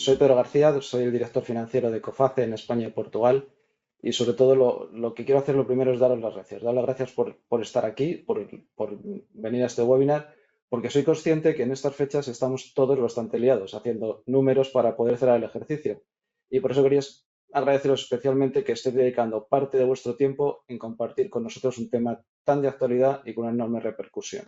Soy Pedro García, soy el director financiero de Coface en España y Portugal. Y sobre todo lo que quiero hacer lo primero es daros las gracias. Dar las gracias por estar aquí, por venir a este webinar, porque soy consciente que en estas fechas estamos todos bastante liados haciendo números para poder cerrar el ejercicio. Y por eso quería agradeceros especialmente que estéis dedicando parte de vuestro tiempo en compartir con nosotros un tema tan de actualidad y con una enorme repercusión.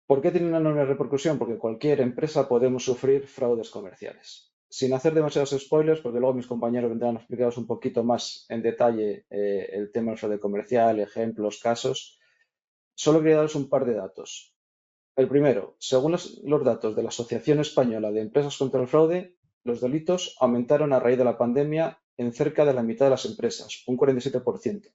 ¿Por qué tiene una enorme repercusión? Porque cualquier empresa podemos sufrir fraudes comerciales. Sin hacer demasiados spoilers, porque luego mis compañeros vendrán a explicaros un poquito más en detalle el tema del fraude comercial, ejemplos, casos, solo quería daros un par de datos. El primero, según los datos de la Asociación Española de Empresas contra el Fraude, los delitos aumentaron a raíz de la pandemia en cerca de la mitad de las empresas, un 47%.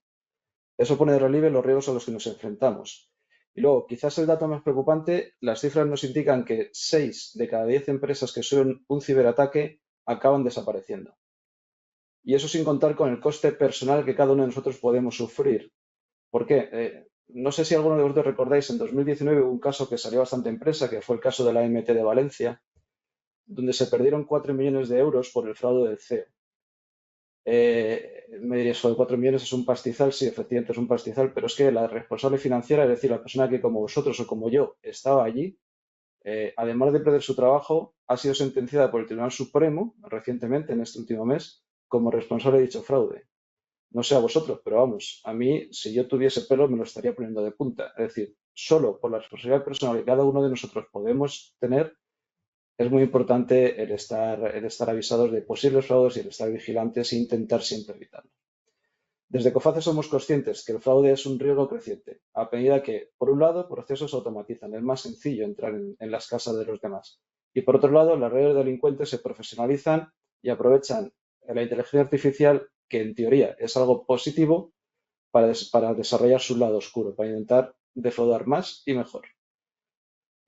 Eso pone de relieve los riesgos a los que nos enfrentamos. Y luego, quizás el dato más preocupante, las cifras nos indican que 6 de cada 10 empresas que sufren un ciberataque acaban desapareciendo. Y eso sin contar con el coste personal que cada uno de nosotros podemos sufrir. ¿Por qué? No sé si alguno de vosotros recordáis, en 2019 hubo un caso que salió bastante en prensa, que fue el caso de la AMT de Valencia, donde se perdieron 4 millones de euros por el fraude del CEO. Me diréis, de 4 millones es un pastizal, sí, efectivamente es un pastizal, pero es que la responsable financiera, es decir, la persona que como vosotros o como yo estaba allí, además de perder su trabajo, ha sido sentenciada por el Tribunal Supremo recientemente, en este último mes, como responsable de dicho fraude. No sé a vosotros, pero vamos, a mí, si yo tuviese pelo, me lo estaría poniendo de punta. Es decir, solo por la responsabilidad personal que cada uno de nosotros podemos tener, es muy importante el estar avisados de posibles fraudes y el estar vigilantes e intentar siempre evitarlo. Desde COFACE somos conscientes que el fraude es un riesgo creciente, a medida que, por un lado, procesos se automatizan, es más sencillo entrar en las casas de los demás. Y por otro lado, las redes de delincuentes se profesionalizan y aprovechan la inteligencia artificial, que en teoría es algo positivo, para desarrollar su lado oscuro, para intentar defraudar más y mejor.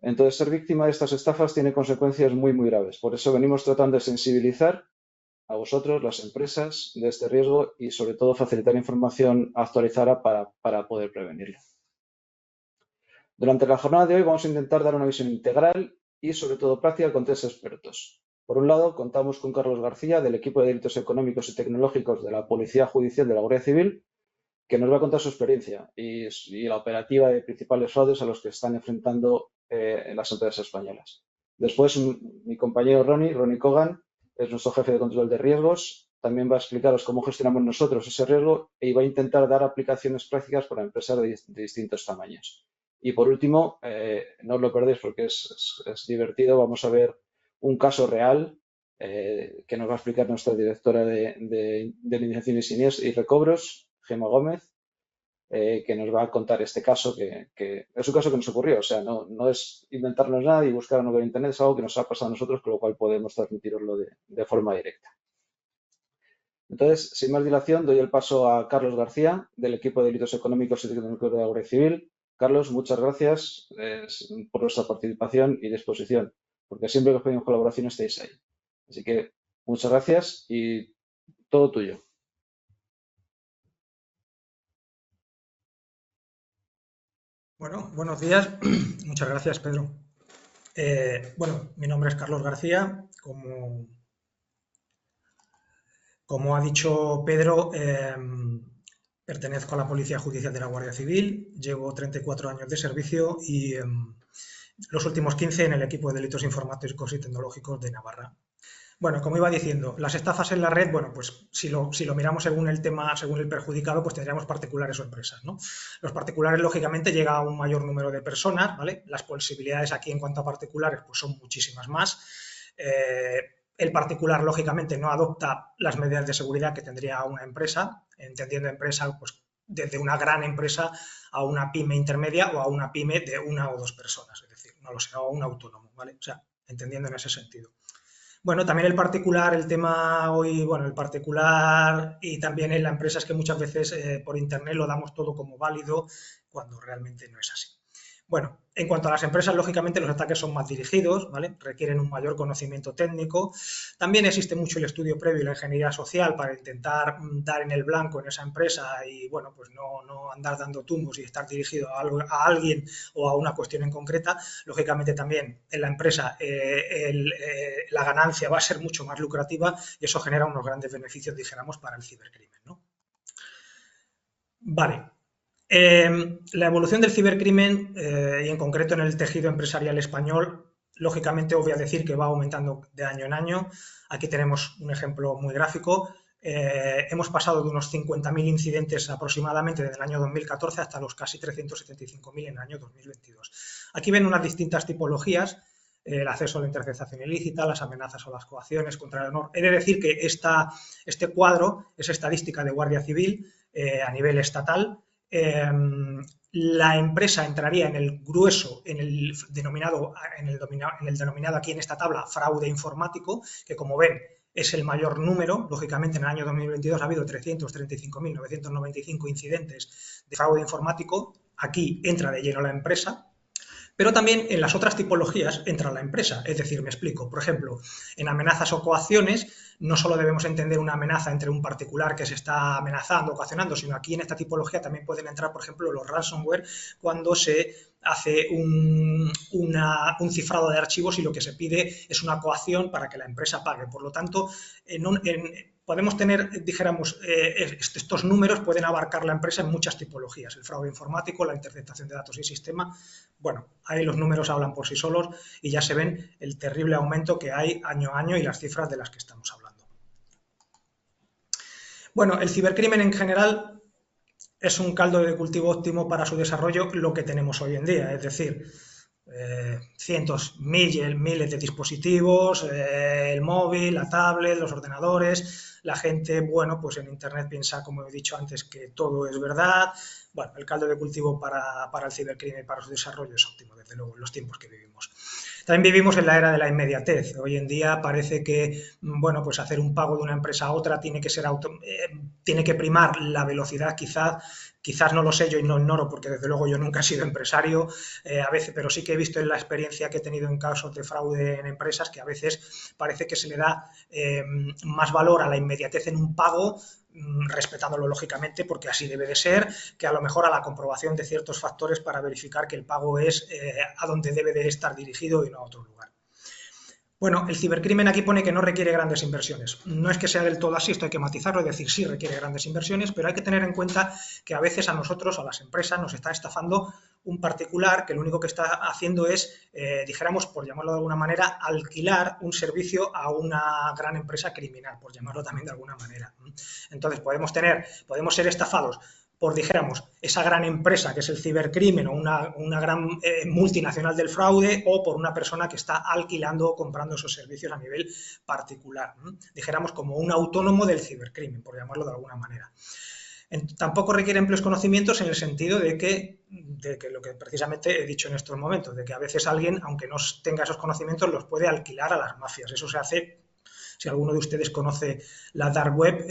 Entonces, ser víctima de estas estafas tiene consecuencias muy, muy graves. Por eso venimos tratando de sensibilizar a vosotros, las empresas, de este riesgo y, sobre todo, facilitar información actualizada para poder prevenirlo. Durante la jornada de hoy vamos a intentar dar una visión integral y, sobre todo, práctica con 3 expertos. Por un lado, contamos con Carlos García, del equipo de delitos económicos y tecnológicos de la Policía Judicial de la Guardia Civil, que nos va a contar su experiencia y la operativa de principales fraudes a los que están enfrentando las empresas españolas. Después, mi compañero Ronnie Cogan, es nuestro jefe de control de riesgos. También va a explicaros cómo gestionamos nosotros ese riesgo y va a intentar dar aplicaciones prácticas para empresas de distintos tamaños. Y por último, no os lo perdéis porque es divertido, vamos a ver un caso real que nos va a explicar nuestra directora de Indemnizaciones y Recobros, Gemma Gómez, que nos va a contar este caso, que es un caso que nos ocurrió. O sea, no es inventarnos nada y buscar algo en Internet, es algo que nos ha pasado a nosotros, con lo cual podemos transmitiroslo de forma directa. Entonces, sin más dilación, doy el paso a Carlos García, del equipo de delitos económicos y tecnológicos de la Guardia Civil. Carlos, muchas gracias por vuestra participación y disposición, porque siempre que os pedimos colaboración estáis ahí. Así que muchas gracias y todo tuyo. Bueno, buenos días. Muchas gracias, Pedro. Bueno, mi nombre es Carlos García. Como ha dicho Pedro, pertenezco a la Policía Judicial de la Guardia Civil. Llevo 34 años de servicio y los últimos 15 en el equipo de delitos informáticos y tecnológicos de Navarra. Bueno, como iba diciendo, las estafas en la red, bueno, pues si lo miramos según el tema, según el perjudicado, pues tendríamos particulares o empresas, ¿no? Los particulares, lógicamente, llega a un mayor número de personas, ¿vale? Las posibilidades aquí en cuanto a particulares, pues son muchísimas más. El particular, lógicamente, no adopta las medidas de seguridad que tendría una empresa, entendiendo empresa, pues desde una gran empresa a una pyme intermedia o a una pyme de 1 o 2 personas, es decir, no lo sé, o un autónomo, ¿vale? O sea, entendiendo en ese sentido. Bueno, también el particular, el tema hoy, bueno, el particular y también en la empresa es que muchas veces por internet lo damos todo como válido cuando realmente no es así. Bueno, en cuanto a las empresas, lógicamente los ataques son más dirigidos, ¿vale? Requieren un mayor conocimiento técnico. También existe mucho el estudio previo y la ingeniería social para intentar dar en el blanco en esa empresa y, bueno, pues no andar dando tumbos y estar dirigido a alguien o a una cuestión en concreta. Lógicamente también en la empresa la ganancia va a ser mucho más lucrativa y eso genera unos grandes beneficios, dijéramos, para el cibercrimen, ¿no? Vale. La evolución del cibercrimen, y en concreto en el tejido empresarial español, lógicamente os voy a decir que va aumentando de año en año. Aquí tenemos un ejemplo muy gráfico. Hemos pasado de unos 50.000 incidentes aproximadamente desde el año 2014 hasta los casi 375.000 en el año 2022. Aquí ven unas distintas tipologías, el acceso a la interceptación ilícita, las amenazas o las coacciones contra el honor. He de decir que este cuadro es estadística de Guardia Civil a nivel estatal. La empresa entraría en el grueso, en el denominado aquí en esta tabla fraude informático, que como ven es el mayor número. Lógicamente en el año 2022 ha habido 335.995 incidentes de fraude informático. Aquí entra de lleno la empresa. Pero también en las otras tipologías entra la empresa. Es decir, me explico. Por ejemplo, en amenazas o coacciones, no solo debemos entender una amenaza entre un particular que se está amenazando o coaccionando, sino aquí en esta tipología también pueden entrar, por ejemplo, los ransomware, cuando se hace un cifrado de archivos y lo que se pide es una coacción para que la empresa pague. Por lo tanto, podemos tener, dijéramos, estos números pueden abarcar la empresa en muchas tipologías. El fraude informático, la interceptación de datos y sistema. Bueno, ahí los números hablan por sí solos y ya se ven el terrible aumento que hay año a año y las cifras de las que estamos hablando. Bueno, el cibercrimen en general es un caldo de cultivo óptimo para su desarrollo, lo que tenemos hoy en día, es decir, cientos, miles de dispositivos, el móvil, la tablet, los ordenadores. La gente, bueno, pues en Internet piensa, como he dicho antes, que todo es verdad. Bueno, el caldo de cultivo para el cibercrimen y para su desarrollo es óptimo, desde luego, en los tiempos que vivimos. También vivimos en la era de la inmediatez. Hoy en día parece que, bueno, pues hacer un pago de una empresa a otra tiene que ser tiene que primar la velocidad, quizás no lo sé, yo no ignoro porque desde luego yo nunca he sido empresario a veces, pero sí que he visto en la experiencia que he tenido en casos de fraude en empresas que a veces parece que se le da más valor a la inmediatez en un pago, respetándolo lógicamente porque así debe de ser, que a lo mejor a la comprobación de ciertos factores para verificar que el pago es a donde debe de estar dirigido y no a otro lugar. Bueno, el cibercrimen aquí pone que no requiere grandes inversiones. No es que sea del todo así, esto hay que matizarlo, es decir, sí requiere grandes inversiones, pero hay que tener en cuenta que a veces a nosotros, a las empresas, nos está estafando un particular que lo único que está haciendo es, dijéramos, por llamarlo de alguna manera, alquilar un servicio a una gran empresa criminal, por llamarlo también de alguna manera. Entonces, podemos ser estafados por, dijéramos, esa gran empresa que es el cibercrimen o una gran multinacional del fraude, o por una persona que está alquilando o comprando esos servicios a nivel particular. Dijéramos como un autónomo del cibercrimen, por llamarlo de alguna manera. Tampoco requiere amplios conocimientos en el sentido de que lo que precisamente he dicho en estos momentos, de que a veces alguien, aunque no tenga esos conocimientos, los puede alquilar a las mafias. Eso se hace. Si alguno de ustedes conoce la Dark Web,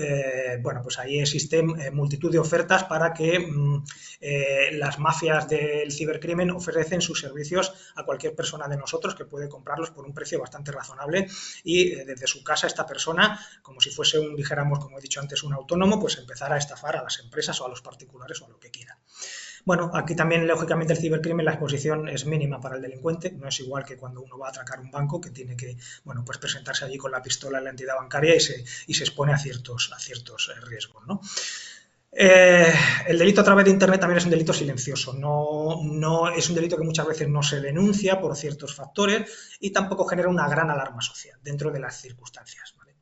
bueno, pues ahí existen multitud de ofertas para que las mafias del cibercrimen ofrecen sus servicios a cualquier persona de nosotros que puede comprarlos por un precio bastante razonable y desde su casa esta persona, como si fuese dijéramos, como he dicho antes, un autónomo, pues empezar a estafar a las empresas o a los particulares o a lo que quiera. Bueno, aquí también, lógicamente, el cibercrimen, la exposición es mínima para el delincuente. No es igual que cuando uno va a atracar un banco, que tiene que, bueno, pues presentarse allí con la pistola en la entidad bancaria y se expone a ciertos riesgos, ¿no? El delito a través de Internet también es un delito silencioso. No es un delito que muchas veces no se denuncia por ciertos factores y tampoco genera una gran alarma social dentro de las circunstancias, ¿vale?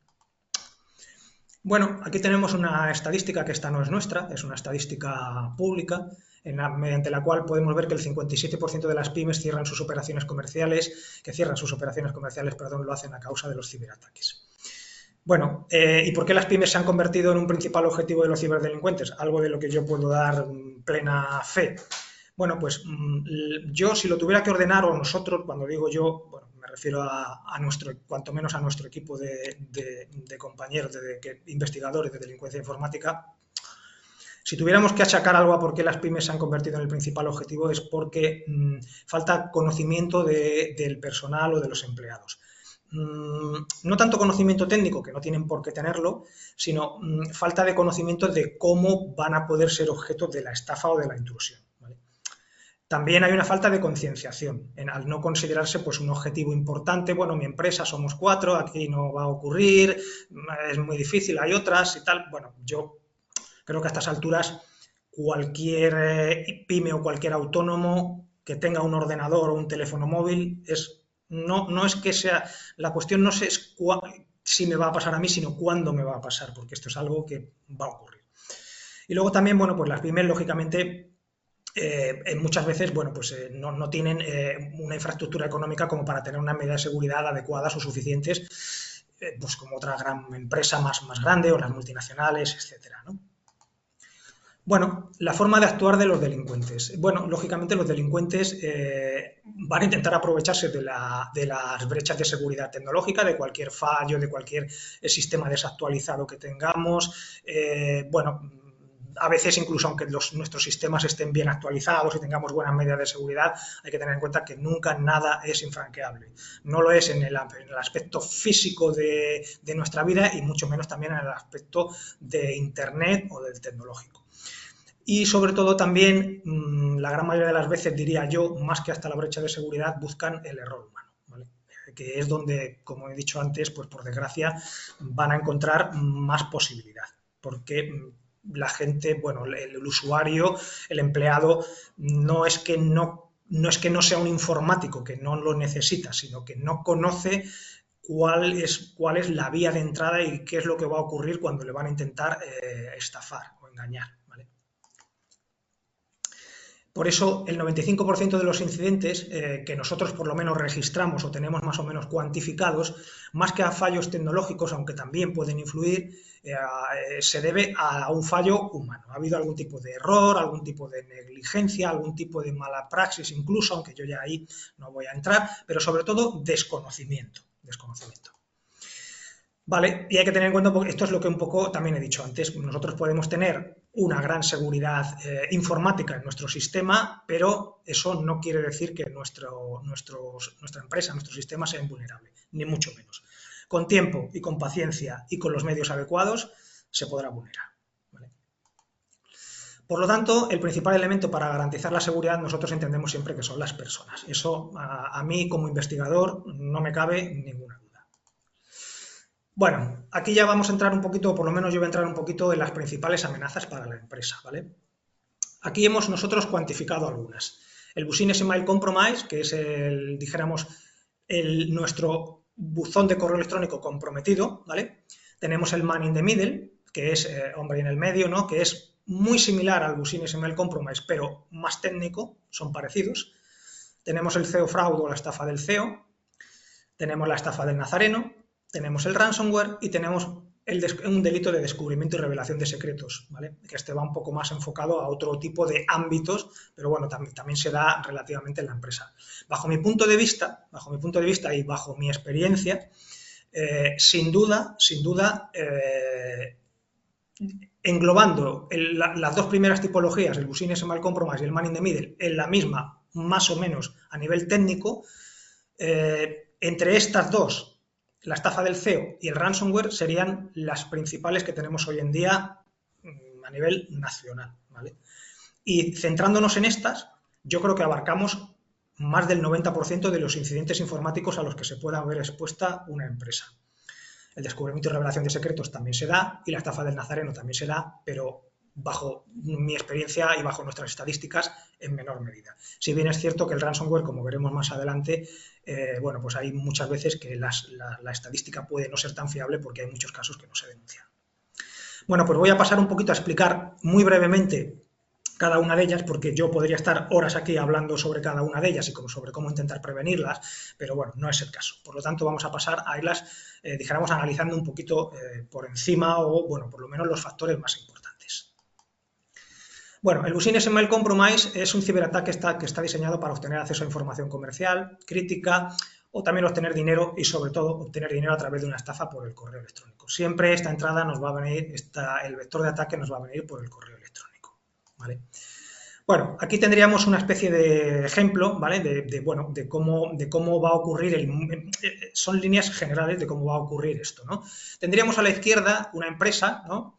Bueno, aquí tenemos una estadística que esta no es nuestra, es una estadística pública, mediante la cual podemos ver que el 57% de las pymes cierran sus operaciones comerciales, lo hacen a causa de los ciberataques. Bueno, ¿y por qué las pymes se han convertido en un principal objetivo de los ciberdelincuentes? Algo de lo que yo puedo dar plena fe. Bueno, pues yo, si lo tuviera que ordenar, o nosotros, cuando digo yo, bueno, me refiero a nuestro, cuanto menos a nuestro equipo de compañeros, investigadores de delincuencia informática, Si tuviéramos que achacar algo a por qué las pymes se han convertido en el principal objetivo es porque falta conocimiento del personal o de los empleados. No tanto conocimiento técnico, que no tienen por qué tenerlo, sino falta de conocimiento de cómo van a poder ser objeto de la estafa o de la intrusión. ¿Vale? También hay una falta de concienciación, al no considerarse pues, un objetivo importante. Bueno, mi empresa somos 4, aquí no va a ocurrir, es muy difícil, hay otras y tal. Bueno, yo creo que a estas alturas cualquier pyme o cualquier autónomo que tenga un ordenador o un teléfono móvil no es que sea, la cuestión no es si me va a pasar a mí, sino cuándo me va a pasar, porque esto es algo que va a ocurrir. Y luego también, bueno, pues las pymes, lógicamente, muchas veces, bueno, pues no tienen una infraestructura económica como para tener unas medidas de seguridad adecuadas o suficientes, pues como otra gran empresa más grande o las multinacionales, etcétera, ¿no? Bueno, la forma de actuar de los delincuentes. Bueno, lógicamente los delincuentes van a intentar aprovecharse de las brechas de seguridad tecnológica, de cualquier fallo, de cualquier sistema desactualizado que tengamos. Bueno, a veces incluso aunque nuestros sistemas estén bien actualizados y tengamos buenas medidas de seguridad, hay que tener en cuenta que nunca nada es infranqueable. No lo es en el aspecto físico de nuestra vida y mucho menos también en el aspecto de Internet o del tecnológico. Y sobre todo también, la gran mayoría de las veces, diría yo, más que hasta la brecha de seguridad, buscan el error humano, ¿vale? Que es donde, como he dicho antes, pues por desgracia van a encontrar más posibilidad, porque la gente, bueno, el usuario, el empleado, no es que no sea un informático, que no lo necesita, sino que no conoce cuál es la vía de entrada y qué es lo que va a ocurrir cuando le van a intentar estafar o engañar. Por eso, el 95% de los incidentes que nosotros por lo menos registramos o tenemos más o menos cuantificados, más que a fallos tecnológicos, aunque también pueden influir, se debe a un fallo humano. Ha habido algún tipo de error, algún tipo de negligencia, algún tipo de mala praxis incluso, aunque yo ya ahí no voy a entrar, pero sobre todo desconocimiento. Vale, y hay que tener en cuenta, porque esto es lo que un poco también he dicho antes, nosotros podemos tener una gran seguridad informática en nuestro sistema, pero eso no quiere decir que nuestra empresa, nuestro sistema sea invulnerable, ni mucho menos. Con tiempo y con paciencia y con los medios adecuados se podrá vulnerar. ¿Vale? Por lo tanto, el principal elemento para garantizar la seguridad nosotros entendemos siempre que son las personas. Eso a mí como investigador no me cabe ninguna duda. Bueno, aquí ya vamos a entrar un poquito, o por lo menos yo voy a entrar un poquito en las principales amenazas para la empresa, ¿vale? Aquí hemos nosotros cuantificado algunas. El Business Email Compromise, que es nuestro buzón de correo electrónico comprometido, ¿vale? Tenemos el Man in the Middle, que es hombre en el medio, ¿no? Que es muy similar al Business Email Compromise, pero más técnico, son parecidos. Tenemos el CEO Fraud o la estafa del CEO, tenemos la estafa del Nazareno, tenemos el ransomware y tenemos un delito de descubrimiento y revelación de secretos, ¿vale? Que este va un poco más enfocado a otro tipo de ámbitos, pero bueno, también se da relativamente en la empresa. Bajo mi punto de vista y bajo mi experiencia, sin duda, englobando las dos primeras tipologías, el Business Email Compromise y el Man in the Middle, en la misma, más o menos a nivel técnico, entre estas dos, la estafa del CEO y el ransomware serían las principales que tenemos hoy en día a nivel nacional, ¿vale? Y centrándonos en estas, yo creo que abarcamos más del 90% de los incidentes informáticos a los que se pueda ver expuesta una empresa. El descubrimiento y revelación de secretos también se da y la estafa del Nazareno también se da, pero bajo mi experiencia y bajo nuestras estadísticas en menor medida. Si bien es cierto que el ransomware, como veremos más adelante, bueno, pues hay muchas veces que la estadística puede no ser tan fiable porque hay muchos casos que no se denuncian. Bueno, pues voy a pasar un poquito a explicar muy brevemente cada una de ellas, porque yo podría estar horas aquí hablando sobre cada una de ellas y sobre cómo intentar prevenirlas, pero bueno, no es el caso. Por lo tanto, vamos a pasar a irlas, dijéramos, analizando un poquito por encima o, bueno, por lo menos los factores más importantes. Bueno, el Business Email Compromise es un ciberataque que está diseñado para obtener acceso a información comercial, crítica, o también obtener dinero y, sobre todo, obtener dinero a través de una estafa por el correo electrónico. Siempre esta entrada nos va a venir, el vector de ataque nos va a venir por el correo electrónico. ¿vale? Bueno, aquí tendríamos una especie de ejemplo, ¿vale? Bueno, de cómo va a ocurrir, son líneas generales de cómo va a ocurrir esto, ¿no? Tendríamos a la izquierda una empresa, ¿no?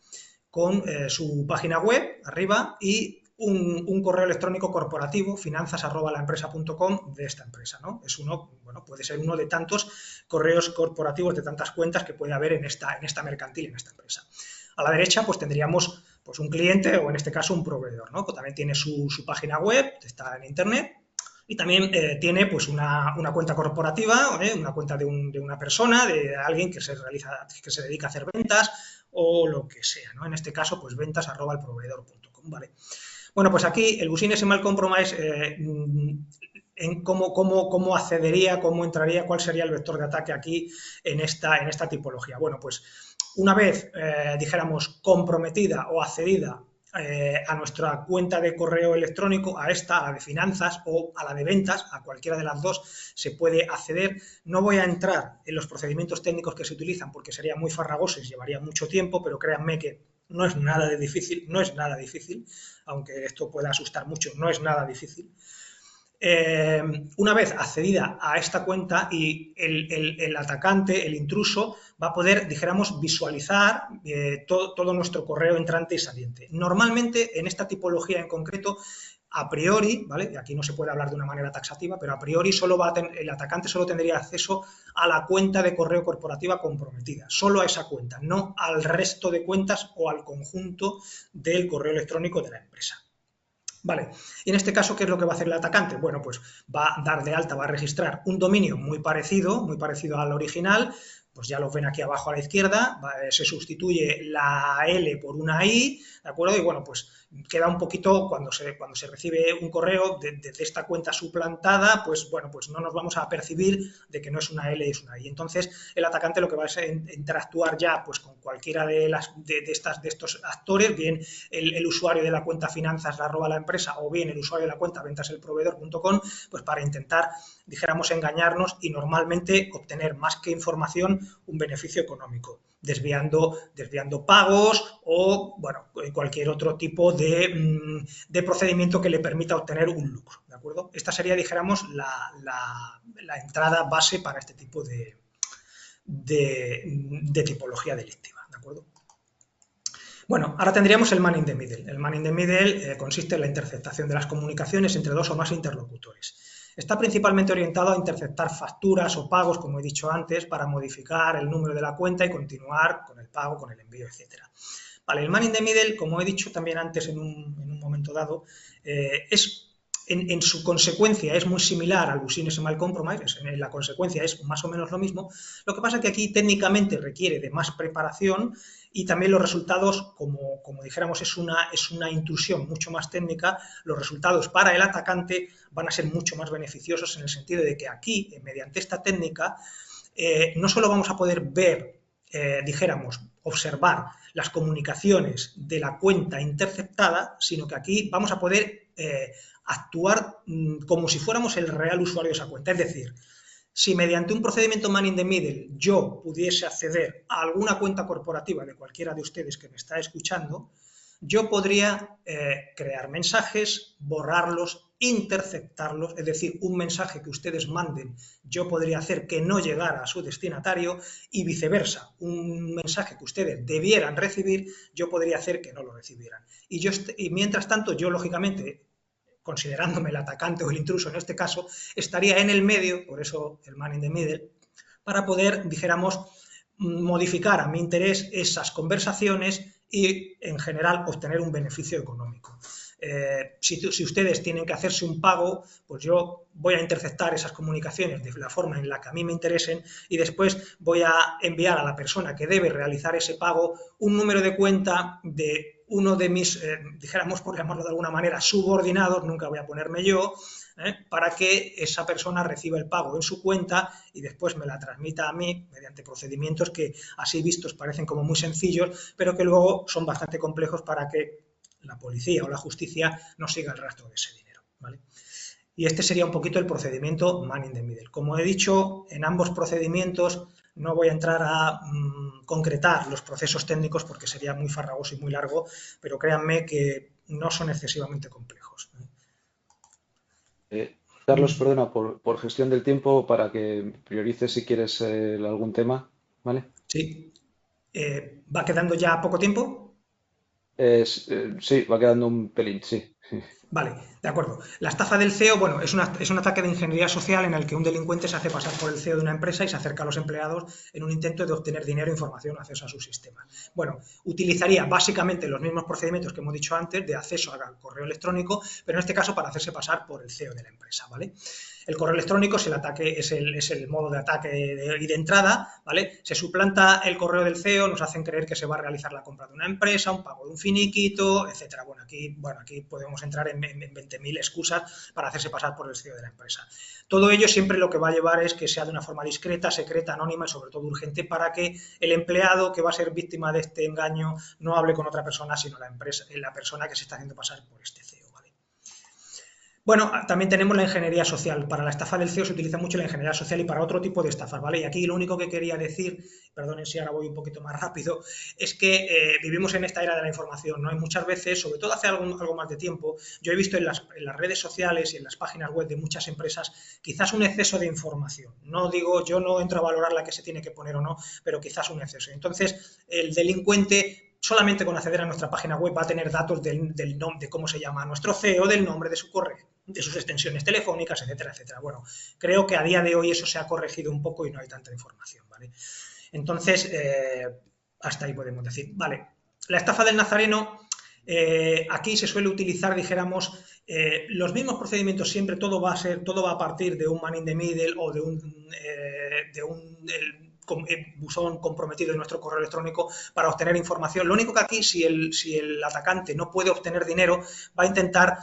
Con su página web arriba y un correo electrónico corporativo, finanzas@laempresa.com, de esta empresa, ¿no? Es uno, bueno, puede ser uno de tantos correos corporativos, de tantas cuentas que puede haber en esta mercantil, en esta empresa. A la derecha, pues tendríamos pues, un cliente o en este caso un proveedor, ¿no? Que también tiene su página web, está en internet, y también tiene pues una cuenta corporativa, una cuenta de una persona, de alguien que se dedica a hacer ventas o lo que sea, ¿no? En este caso, pues ventas@elproveedor.com, ¿vale? Bueno, pues aquí el Business Email Compromise, en cómo accedería, cómo entraría, cuál sería el vector de ataque aquí en esta tipología. Bueno, pues una vez, dijéramos, comprometida o accedida a nuestra cuenta de correo electrónico, a la de finanzas o a la de ventas, a cualquiera de las dos se puede acceder. No voy a entrar en los procedimientos técnicos que se utilizan porque sería muy farragoso y llevaría mucho tiempo, pero créanme que no es nada difícil, aunque esto pueda asustar mucho, no es nada difícil. Una vez accedida a esta cuenta y el atacante, el intruso, va a poder, dijéramos, visualizar todo nuestro correo entrante y saliente. Normalmente, en esta tipología en concreto, a priori, ¿vale? Aquí no se puede hablar de una manera taxativa, pero a priori el atacante solo tendría acceso a la cuenta de correo corporativa comprometida, solo a esa cuenta, no al resto de cuentas o al conjunto del correo electrónico de la empresa. Vale, y en este caso, ¿qué es lo que va a hacer el atacante? Bueno, pues va a dar de alta, va a registrar un dominio muy parecido al original, pues ya lo ven aquí abajo a la izquierda, se sustituye la L por una I, ¿de acuerdo? Y bueno, pues queda un poquito, cuando se recibe un correo de esta cuenta suplantada, pues bueno, pues no nos vamos a percibir de que no es una L, es una I. Entonces, el atacante lo que va a es interactuar ya pues con cualquiera de estos actores, bien el usuario de la cuenta finanzas @ la empresa o bien el usuario de la cuenta ventaselproveedor.com, pues para intentar, dijéramos, engañarnos y normalmente obtener más que información, un beneficio económico, desviando pagos o, bueno, cualquier otro tipo de procedimiento que le permita obtener un lucro, ¿de acuerdo? Esta sería, dijéramos, la entrada base para este tipo de tipología delictiva, ¿de acuerdo? Bueno, ahora tendríamos el man in the middle. El man in the middle consiste en la interceptación de las comunicaciones entre dos o más interlocutores. Está principalmente orientado a interceptar facturas o pagos, como he dicho antes, para modificar el número de la cuenta y continuar con el pago, con el envío, etc. Vale, el man in the middle, como he dicho también antes en un momento dado, en su consecuencia es muy similar al Business Email Compromise, en la consecuencia es más o menos lo mismo. Lo que pasa es que aquí técnicamente requiere de más preparación y también los resultados, como dijéramos, es una intrusión mucho más técnica, los resultados para el atacante van a ser mucho más beneficiosos en el sentido de que aquí, mediante esta técnica, no solo vamos a poder ver, dijéramos, observar las comunicaciones de la cuenta interceptada, sino que aquí vamos a poder actuar como si fuéramos el real usuario de esa cuenta. Es decir, si mediante un procedimiento man in the middle yo pudiese acceder a alguna cuenta corporativa de cualquiera de ustedes que me está escuchando, yo podría crear mensajes, borrarlos, interceptarlos, es decir, un mensaje que ustedes manden, yo podría hacer que no llegara a su destinatario y viceversa, un mensaje que ustedes debieran recibir, yo podría hacer que no lo recibieran. Y mientras tanto, yo lógicamente, considerándome el atacante o el intruso en este caso, estaría en el medio, por eso el man in the middle, para poder, dijéramos, modificar a mi interés esas conversaciones y, en general, obtener un beneficio económico. Si ustedes tienen que hacerse un pago, pues yo voy a interceptar esas comunicaciones de la forma en la que a mí me interesen y después voy a enviar a la persona que debe realizar ese pago un número de cuenta de uno de mis, dijéramos, por llamarlo de alguna manera, subordinados, nunca voy a ponerme yo, para que esa persona reciba el pago en su cuenta y después me la transmita a mí mediante procedimientos que así vistos parecen como muy sencillos, pero que luego son bastante complejos para que la policía o la justicia no siga el rastro de ese dinero, ¿vale? Y este sería un poquito el procedimiento man in the middle. Como he dicho, en ambos procedimientos no voy a entrar a concretar los procesos técnicos porque sería muy farragoso y muy largo, pero créanme que no son excesivamente complejos. Carlos, perdona, por gestión del tiempo, para que priorices si quieres algún tema, ¿vale? Sí. ¿Va quedando ya poco tiempo? Sí, va quedando un pelín, sí. Vale, de acuerdo. La estafa del CEO, bueno, es un ataque de ingeniería social en el que un delincuente se hace pasar por el CEO de una empresa y se acerca a los empleados en un intento de obtener dinero, información o acceso a su sistema. Bueno, utilizaría básicamente los mismos procedimientos que hemos dicho antes de acceso al correo electrónico, pero en este caso para hacerse pasar por el CEO de la empresa, ¿vale? El correo electrónico es el ataque, es el modo de ataque y de entrada, ¿vale? Se suplanta el correo del CEO, nos hacen creer que se va a realizar la compra de una empresa, un pago de un finiquito, etcétera. Bueno, aquí podemos entrar en 20.000 excusas para hacerse pasar por el CEO de la empresa. Todo ello siempre lo que va a llevar es que sea de una forma discreta, secreta, anónima y sobre todo urgente para que el empleado que va a ser víctima de este engaño no hable con otra persona, sino la persona que se está haciendo pasar por este CEO. Bueno, también tenemos la ingeniería social. Para la estafa del CEO se utiliza mucho la ingeniería social y para otro tipo de estafas, ¿vale? Y aquí lo único que quería decir, perdonen si ahora voy un poquito más rápido, es que vivimos en esta era de la información, ¿no? Y muchas veces, sobre todo hace algo más de tiempo, yo he visto en las redes sociales y en las páginas web de muchas empresas quizás un exceso de información. No digo, yo no entro a valorar la que se tiene que poner o no, pero quizás un exceso. Entonces, el delincuente solamente con acceder a nuestra página web va a tener datos del nombre, de cómo se llama nuestro CEO, del nombre de su correo, de sus extensiones telefónicas, etcétera, etcétera. Bueno, creo que a día de hoy eso se ha corregido un poco y no hay tanta información, ¿vale? Entonces, hasta ahí podemos decir. Vale, la estafa del nazareno, aquí se suele utilizar, dijéramos, los mismos procedimientos siempre, todo va a partir de un man in the middle o de un buzón comprometido en nuestro correo electrónico para obtener información. Lo único que aquí, si el atacante no puede obtener dinero, va a intentar,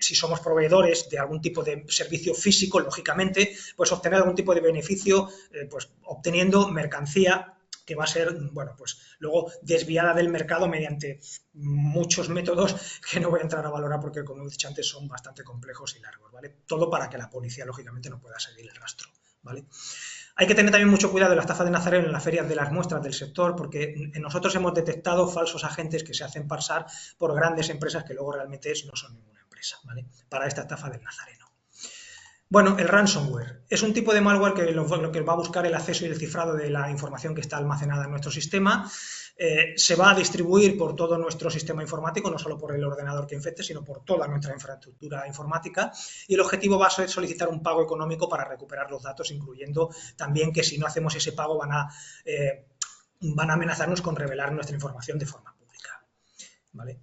si somos proveedores de algún tipo de servicio físico, lógicamente, pues obtener algún tipo de beneficio, pues obteniendo mercancía que va a ser, bueno, pues luego desviada del mercado mediante muchos métodos que no voy a entrar a valorar porque, como he dicho antes, son bastante complejos y largos, ¿vale? Todo para que la policía, lógicamente, no pueda seguir el rastro, ¿vale? Hay que tener también mucho cuidado en la estafa de nazareno en las ferias de las muestras del sector, porque nosotros hemos detectado falsos agentes que se hacen pasar por grandes empresas que luego realmente no son ninguna empresa, ¿vale? Para esta estafa del nazareno. Bueno, el ransomware es un tipo de malware que lo que va a buscar el acceso y el cifrado de la información que está almacenada en nuestro sistema. Se va a distribuir por todo nuestro sistema informático, no solo por el ordenador que infecte, sino por toda nuestra infraestructura informática. Y el objetivo va a ser solicitar un pago económico para recuperar los datos, incluyendo también que si no hacemos ese pago van a amenazarnos con revelar nuestra información de forma pública, ¿vale?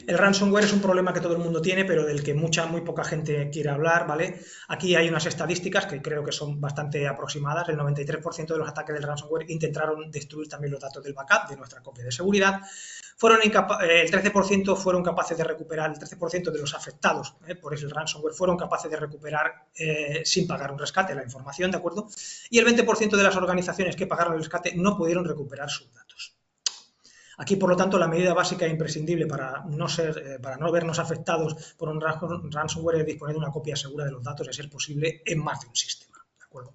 El ransomware es un problema que todo el mundo tiene, pero del que muy poca gente quiere hablar, ¿vale? Aquí hay unas estadísticas que creo que son bastante aproximadas. El 93% de los ataques del ransomware intentaron destruir también los datos del backup de nuestra copia de seguridad. El 13% fueron capaces de recuperar, el 13% de los afectados por el ransomware fueron capaces de recuperar sin pagar un rescate la información, ¿de acuerdo? Y el 20% de las organizaciones que pagaron el rescate no pudieron recuperar sus datos. Aquí, por lo tanto, la medida básica e imprescindible para no vernos afectados por un ransomware es disponer de una copia segura de los datos, de ser posible, en más de un sistema. ¿De acuerdo?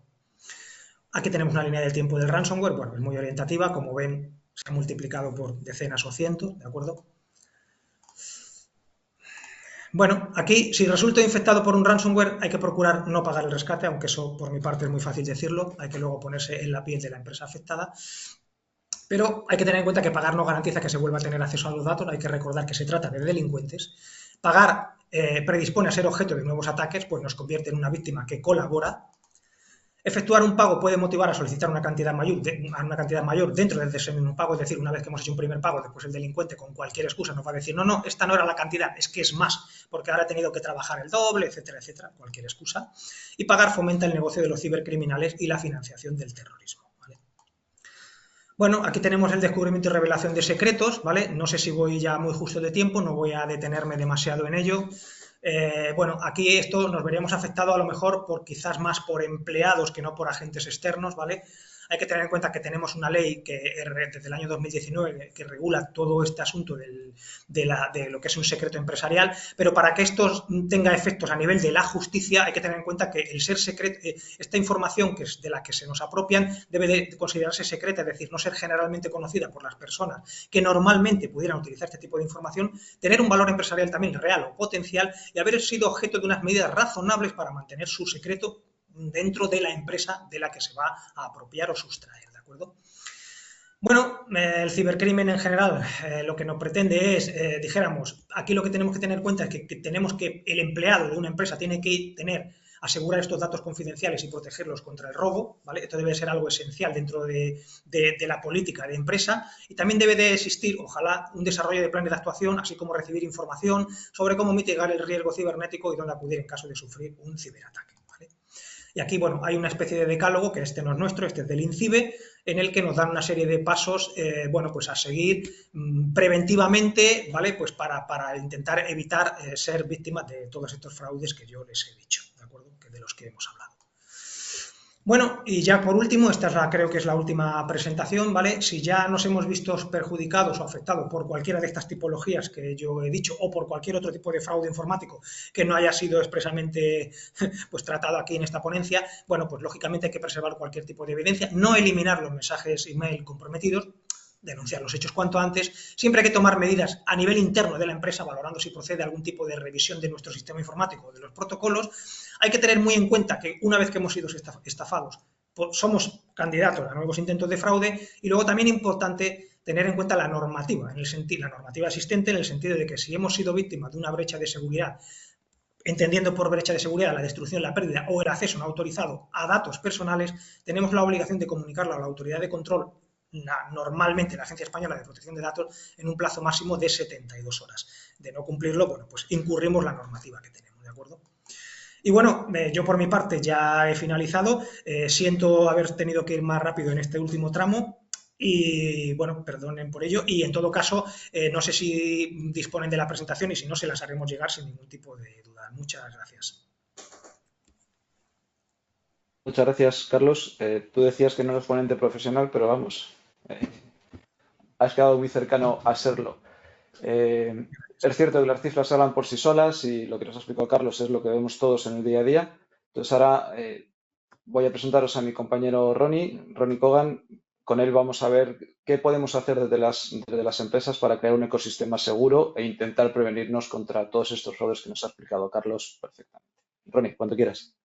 Aquí tenemos una línea del tiempo del ransomware. Bueno, es muy orientativa. Como ven, se ha multiplicado por decenas o cientos. ¿De acuerdo? Bueno, aquí, si resulta infectado por un ransomware, hay que procurar no pagar el rescate, aunque eso, por mi parte, es muy fácil decirlo. Hay que luego ponerse en la piel de la empresa afectada. Pero hay que tener en cuenta que pagar no garantiza que se vuelva a tener acceso a los datos, hay que recordar que se trata de delincuentes. Pagar predispone a ser objeto de nuevos ataques, pues nos convierte en una víctima que colabora. Efectuar un pago puede motivar a solicitar una cantidad mayor dentro de ese mismo pago, es decir, una vez que hemos hecho un primer pago, después el delincuente con cualquier excusa nos va a decir, no, esta no era la cantidad, es que es más, porque ahora he tenido que trabajar el doble, etcétera, etcétera, cualquier excusa. Y pagar fomenta el negocio de los cibercriminales y la financiación del terrorismo. Bueno, aquí tenemos el descubrimiento y revelación de secretos, ¿vale? No sé si voy ya muy justo de tiempo, no voy a detenerme demasiado en ello. Bueno, aquí esto nos veríamos afectado a lo mejor por quizás más por empleados que no por agentes externos, ¿vale? Hay que tener en cuenta que tenemos una ley que desde el año 2019 que regula todo este asunto de lo que es un secreto empresarial, pero para que esto tenga efectos a nivel de la justicia hay que tener en cuenta que el ser secreto, esta información que es de la que se nos apropian debe de considerarse secreta, es decir, no ser generalmente conocida por las personas que normalmente pudieran utilizar este tipo de información, tener un valor empresarial también real o potencial y haber sido objeto de unas medidas razonables para mantener su secreto dentro de la empresa de la que se va a apropiar o sustraer, ¿de acuerdo? Bueno, el cibercrimen en general lo que nos pretende es, dijéramos, aquí lo que tenemos que tener en cuenta es que tenemos que el empleado de una empresa tiene que tener, asegurar estos datos confidenciales y protegerlos contra el robo, ¿vale? Esto debe ser algo esencial dentro de la política de empresa y también debe de existir, ojalá, un desarrollo de planes de actuación, así como recibir información sobre cómo mitigar el riesgo cibernético y dónde acudir en caso de sufrir un ciberataque, ¿vale? Y aquí, bueno, hay una especie de decálogo, que este no es nuestro, este es del INCIBE, en el que nos dan una serie de pasos, bueno, pues a seguir preventivamente, ¿vale? Pues para intentar evitar ser víctimas de todos estos fraudes que yo les he dicho, ¿de acuerdo? Que de los que hemos hablado. Bueno, y ya por último, esta es creo que es la última presentación, ¿vale? Si ya nos hemos visto perjudicados o afectados por cualquiera de estas tipologías que yo he dicho o por cualquier otro tipo de fraude informático que no haya sido expresamente pues tratado aquí en esta ponencia, bueno, pues lógicamente hay que preservar cualquier tipo de evidencia, no eliminar los mensajes email comprometidos, denunciar los hechos cuanto antes. Siempre hay que tomar medidas a nivel interno de la empresa, valorando si procede algún tipo de revisión de nuestro sistema informático o de los protocolos. Hay que tener muy en cuenta que una vez que hemos sido estafados, somos candidatos a nuevos intentos de fraude y luego también importante tener en cuenta la normativa, la normativa existente en el sentido de que si hemos sido víctimas de una brecha de seguridad, entendiendo por brecha de seguridad la destrucción, la pérdida o el acceso no autorizado a datos personales, tenemos la obligación de comunicarlo a la autoridad de control, normalmente la Agencia Española de Protección de Datos, en un plazo máximo de 72 horas. De no cumplirlo, bueno, pues incurrimos la normativa que tenemos, ¿de acuerdo? Y bueno, yo por mi parte ya he finalizado. Siento haber tenido que ir más rápido en este último tramo. Y bueno, perdonen por ello. Y en todo caso, no sé si disponen de la presentación y si no, se las haremos llegar sin ningún tipo de duda. Muchas gracias. Muchas gracias, Carlos. Tú decías que no eres ponente profesional, pero vamos, eh, has quedado muy cercano a serlo. Es cierto que las cifras hablan por sí solas y lo que nos ha explicado Carlos es lo que vemos todos en el día a día. Entonces ahora voy a presentaros a mi compañero Ronnie Cogan. Con él vamos a ver qué podemos hacer desde las empresas para crear un ecosistema seguro e intentar prevenirnos contra todos estos fraudes que nos ha explicado Carlos perfectamente. Ronnie, cuando quieras.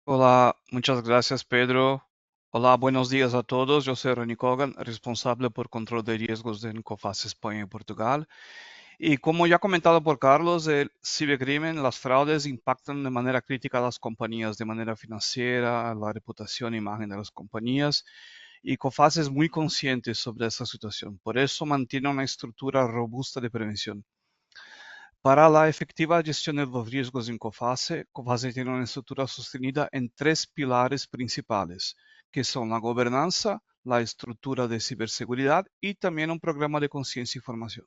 Hola, muchas gracias, Pedro. Hola, buenos días a todos. Yo soy Ronnie Cogan, responsable por control de riesgos de Cofaz España y Portugal. Y como ya comentado por Carlos, el cibercrimen, las fraudes impactan de manera crítica a las compañías, de manera financiera, la reputación e imagen de las compañías. Y Cofaz es muy consciente sobre esta situación. Por eso mantiene una estructura robusta de prevención. Para la efectiva gestión de los riesgos en COFACE, COFACE tiene una estructura sostenida en tres pilares principales, que son la gobernanza, la estructura de ciberseguridad y también un programa de conciencia y formación.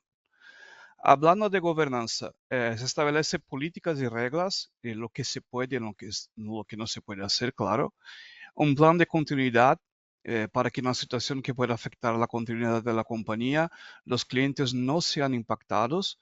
Hablando de gobernanza, se establecen políticas y reglas en lo que se puede y lo que no se puede hacer, claro. Un plan de continuidad para que en una situación que pueda afectar la continuidad de la compañía, los clientes no sean impactados.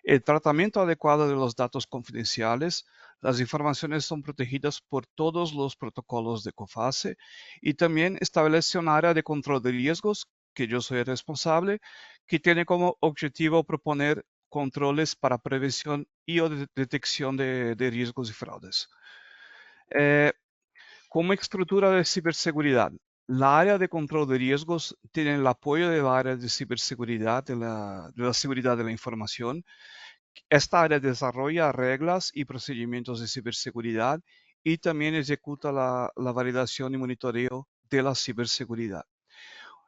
El tratamiento adecuado de los datos confidenciales, las informaciones son protegidas por todos los protocolos de COFACE y también establece un área de control de riesgos, que yo soy el responsable, que tiene como objetivo proponer controles para prevención y o detección de riesgos y fraudes. Como estructura de ciberseguridad, la área de control de riesgos tiene el apoyo del área de ciberseguridad, de la seguridad de la información. Esta área desarrolla reglas y procedimientos de ciberseguridad y también ejecuta la validación y monitoreo de la ciberseguridad.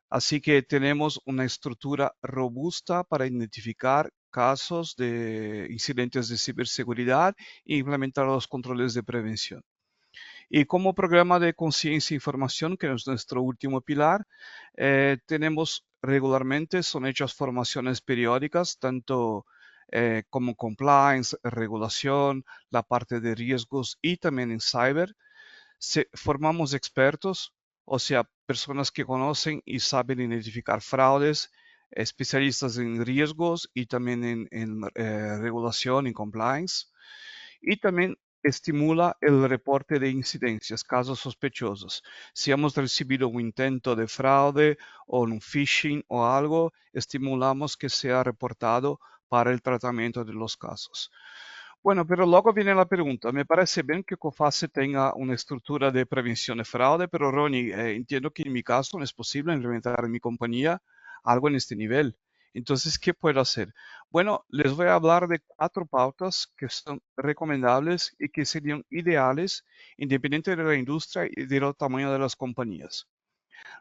Así que tenemos una estructura robusta para identificar casos de incidentes de ciberseguridad e implementar los controles de prevención. Y como programa de conciencia e información, que es nuestro último pilar, tenemos regularmente, son hechas formaciones periódicas, tanto como compliance, regulación, la parte de riesgos y también en cyber. Formamos expertos, o sea, personas que conocen y saben identificar fraudes, especialistas en riesgos y también en regulación y compliance. Y también estimula el reporte de incidencias, casos sospechosos. Si hemos recibido un intento de fraude o un phishing o algo, estimulamos que sea reportado para el tratamiento de los casos. Bueno, pero luego viene la pregunta. Me parece bien que COFACE tenga una estructura de prevención de fraude, pero Ronnie, entiendo que en mi caso no es posible implementar en mi compañía algo en este nivel. Entonces, ¿qué puedo hacer? Bueno, les voy a hablar de 4 pautas que son recomendables y que serían ideales independiente de la industria y del tamaño de las compañías.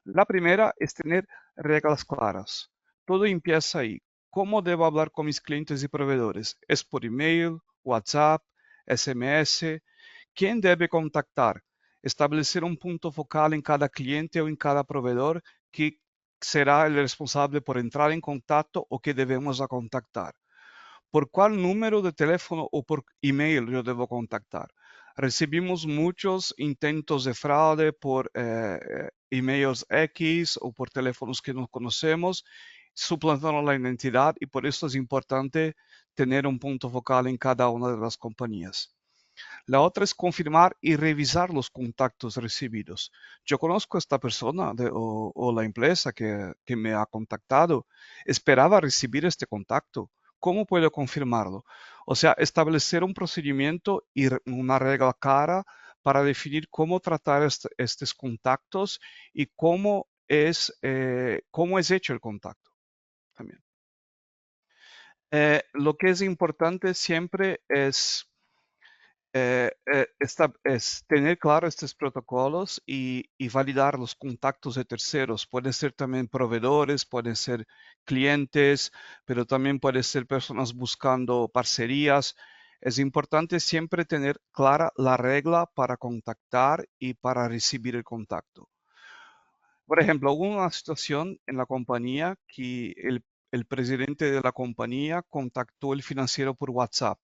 La primera es tener reglas claras. Todo empieza ahí. ¿Cómo debo hablar con mis clientes y proveedores? ¿Es por email, WhatsApp, SMS? ¿Quién debe contactar? Establecer un punto focal en cada cliente o en cada proveedor que será el responsable por entrar en contacto o que debemos contactar. ¿Por cuál número de teléfono o por email yo debo contactar? Recibimos muchos intentos de fraude por emails X o por teléfonos que no conocemos, suplantando la identidad y por eso es importante tener un punto focal en cada una de las compañías. La otra es confirmar y revisar los contactos recibidos. Yo conozco a esta persona o la empresa que me ha contactado. Esperaba recibir este contacto. ¿Cómo puedo confirmarlo? O sea, establecer un procedimiento y una regla clara para definir cómo tratar estos contactos y cómo es hecho el contacto también. Lo que es importante siempre es tener claro estos protocolos y validar los contactos de terceros. Pueden ser también proveedores, pueden ser clientes, pero también pueden ser personas buscando parcerías. Es importante siempre tener clara la regla para contactar y para recibir el contacto. Por ejemplo, hubo una situación en la compañía que el presidente de la compañía contactó al financiero por WhatsApp.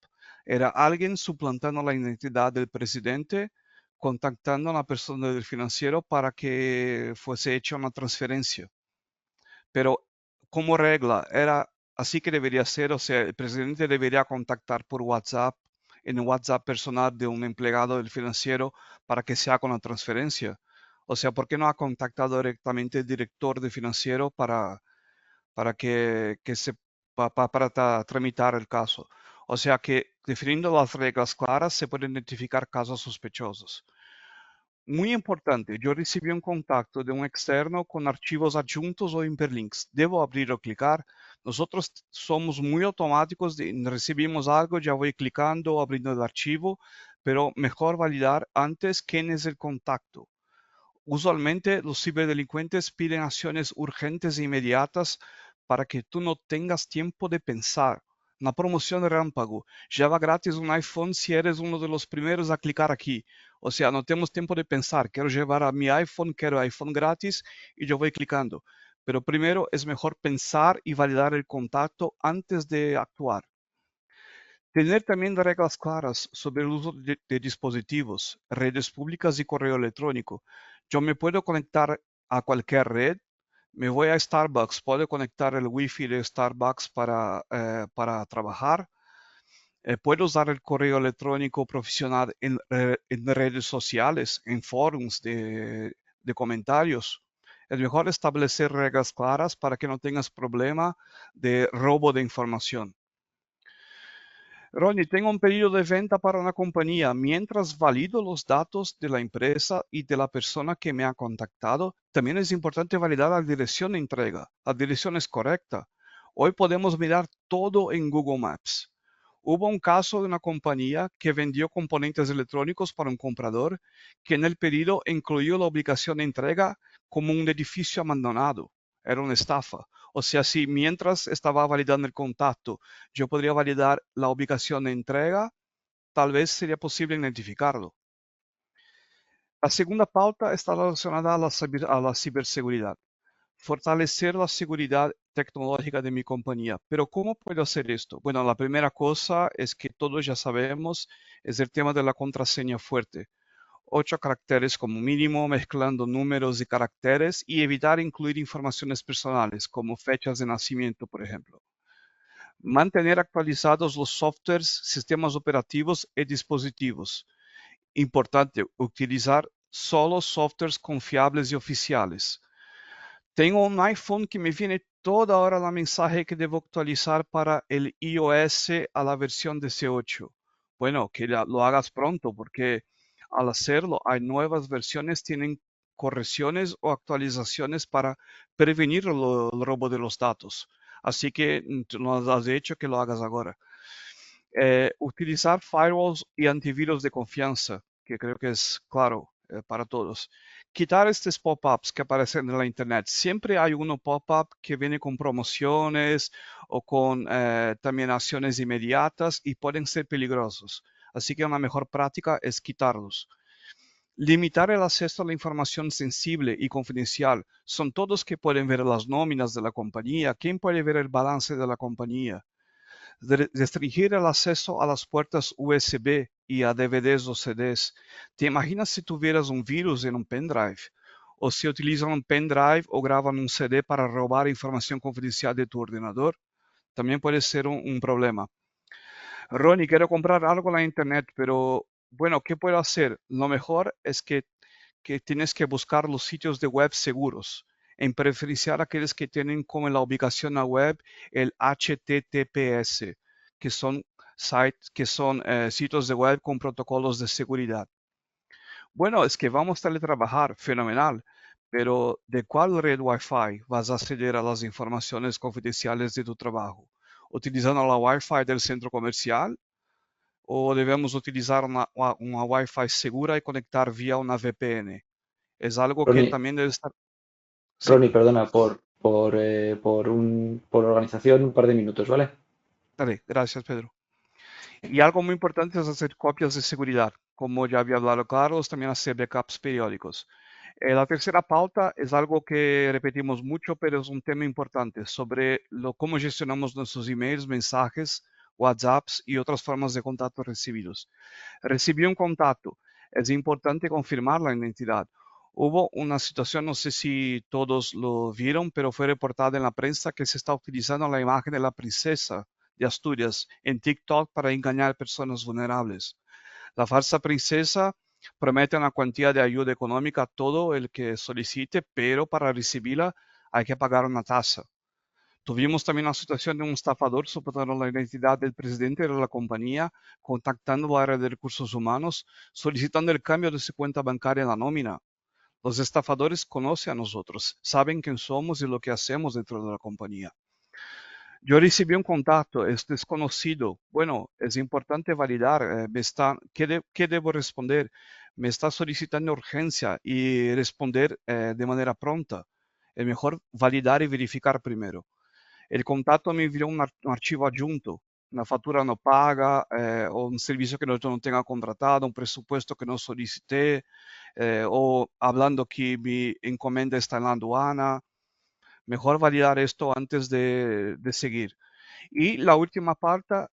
Era alguien suplantando la identidad del presidente, contactando a la persona del financiero para que fuese hecha una transferencia. Pero como regla, era así que debería ser, o sea, el presidente debería contactar por WhatsApp, en el WhatsApp personal de un empleado del financiero para que se haga una transferencia. O sea, ¿por qué no ha contactado directamente el director de financiero para tramitar el caso? O sea que definiendo las reglas claras se pueden identificar casos sospechosos. Muy importante, yo recibí un contacto de un externo con archivos adjuntos o hiperlinks. ¿Debo abrir o clicar? Nosotros somos muy automáticos, recibimos algo, ya voy clicando, abriendo el archivo, pero mejor validar antes quién es el contacto. Usualmente los ciberdelincuentes piden acciones urgentes e inmediatas para que tú no tengas tiempo de pensar. Una promoción de relámpago. Lleva gratis un iPhone si eres uno de los primeros a clicar aquí. O sea, no tenemos tiempo de pensar. Quiero llevar a mi iPhone, quiero iPhone gratis y yo voy clicando. Pero primero es mejor pensar y validar el contacto antes de actuar. Tener también reglas claras sobre el uso de dispositivos, redes públicas y correo electrónico. Yo me puedo conectar a cualquier red. Me voy a Starbucks, puedo conectar el Wi-Fi de Starbucks para trabajar. Puedo usar el correo electrónico profesional en redes sociales, en forums de comentarios. Es mejor establecer reglas claras para que no tengas problema de robo de información. Ronnie, tengo un pedido de venta para una compañía. Mientras valido los datos de la empresa y de la persona que me ha contactado, también es importante validar la dirección de entrega. La dirección es correcta. Hoy podemos mirar todo en Google Maps. Hubo un caso de una compañía que vendió componentes electrónicos para un comprador que en el pedido incluyó la ubicación de entrega como un edificio abandonado. Era una estafa. O sea, si mientras estaba validando el contacto, yo podría validar la ubicación de entrega, tal vez sería posible identificarlo. La segunda pauta está relacionada a la ciberseguridad. Fortalecer la seguridad tecnológica de mi compañía. Pero ¿cómo puedo hacer esto? Bueno, la primera cosa es que todos ya sabemos, es el tema de la contraseña fuerte. 8 caracteres como mínimo, mezclando números y caracteres y evitar incluir informaciones personales como fechas de nacimiento, por ejemplo. Mantener actualizados los softwares, sistemas operativos y dispositivos. Importante, utilizar solo softwares confiables y oficiales. Tengo un iPhone que me viene toda hora la mensaje que debo actualizar para el iOS a la versión 18. Bueno, que lo hagas pronto porque al hacerlo hay nuevas versiones, tienen correcciones o actualizaciones para prevenir el robo de los datos. Así que tú no has hecho que lo hagas ahora. Utilizar firewalls y antivirus de confianza, que creo que es claro para todos. Quitar estos pop-ups que aparecen en la internet. Siempre hay uno pop-up que viene con promociones o con también acciones inmediatas y pueden ser peligrosos. Así que una mejor práctica es quitarlos. Limitar el acceso a la información sensible y confidencial. Son todos que pueden ver las nóminas de la compañía. ¿Quién puede ver el balance de la compañía? Restringir el acceso a las puertas USB y a DVDs o CDs. ¿Te imaginas si tuvieras un virus en un pendrive? ¿O si utilizan un pendrive o graban un CD para robar información confidencial de tu ordenador? También puede ser un problema. Ronnie, quiero comprar algo en la internet, pero bueno, ¿qué puedo hacer? Lo mejor es que tienes que buscar los sitios de web seguros, en preferenciar aquellos que tienen como en la ubicación a web el HTTPS, que son sitios de web con protocolos de seguridad. Bueno, es que vamos a teletrabajar, fenomenal, pero ¿de cuál red Wi-Fi vas a acceder a las informaciones confidenciales de tu trabajo? ¿Utilizando la Wi-Fi del centro comercial? ¿O debemos utilizar una Wi-Fi segura y conectar vía una VPN? Es algo que Ronnie, también debe estar. Sí, Ronnie, perdona, por organización, un par de minutos, ¿vale? vale, gracias, Pedro. Y algo muy importante es hacer copias de seguridad. Como ya había hablado Carlos, también hacer backups periódicos. La tercera pauta es algo que repetimos mucho, pero es un tema importante sobre cómo gestionamos nuestros emails, mensajes, WhatsApps y otras formas de contacto recibidos. Recibí un contacto. Es importante confirmar la identidad. Hubo una situación, no sé si todos lo vieron, pero fue reportada en la prensa que se está utilizando la imagen de la princesa de Asturias en TikTok para engañar a personas vulnerables. La falsa princesa promete una cuantía de ayuda económica a todo el que solicite, pero para recibirla hay que pagar una tasa. Tuvimos también la situación de un estafador soportando la identidad del presidente de la compañía, contactando la área de recursos humanos, solicitando el cambio de su cuenta bancaria en la nómina. Los estafadores conocen a nosotros, saben quién somos y lo que hacemos dentro de la compañía. Yo recibí un contacto, es desconocido. Bueno, es importante validar. ¿Qué debo responder? Me está solicitando urgencia y responder de manera pronta. Es mejor validar y verificar primero. El contacto me envió un archivo adjunto, una factura no paga, o un servicio que yo no tenga contratado, un presupuesto que no solicité, o hablando que mi encomienda está en la aduana. Mejor validar esto antes de seguir. Y la última pauta